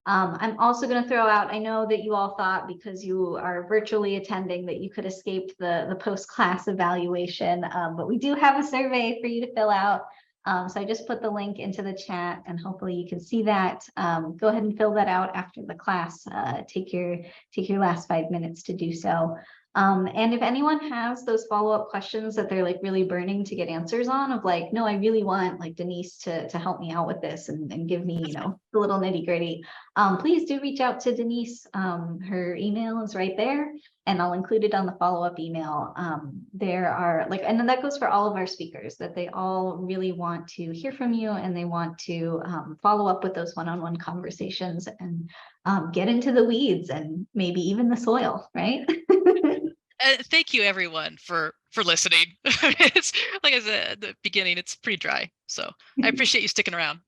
I'm also going to throw out, I know that you all thought because you are virtually attending that you could escape the post-class evaluation, but we do have a survey for you to fill out. So I just put the link into the chat and hopefully you can see that. Go ahead and fill that out after the class. Take your last 5 minutes to do so. And if anyone has those follow-up questions that they're like really burning to get answers on of like, no, I really want like Denise to help me out with this and give me, you know, the little nitty gritty, please do reach out to Denise. Her email is right there and I'll include it on the follow-up email. There are like, and then that goes for all of our speakers, that they all really want to hear from you and they want to follow up with those one-on-one conversations and get into the weeds and maybe even the soil, right? Thank you everyone for listening. It's like I said at the beginning, it's pretty dry. So I appreciate you sticking around.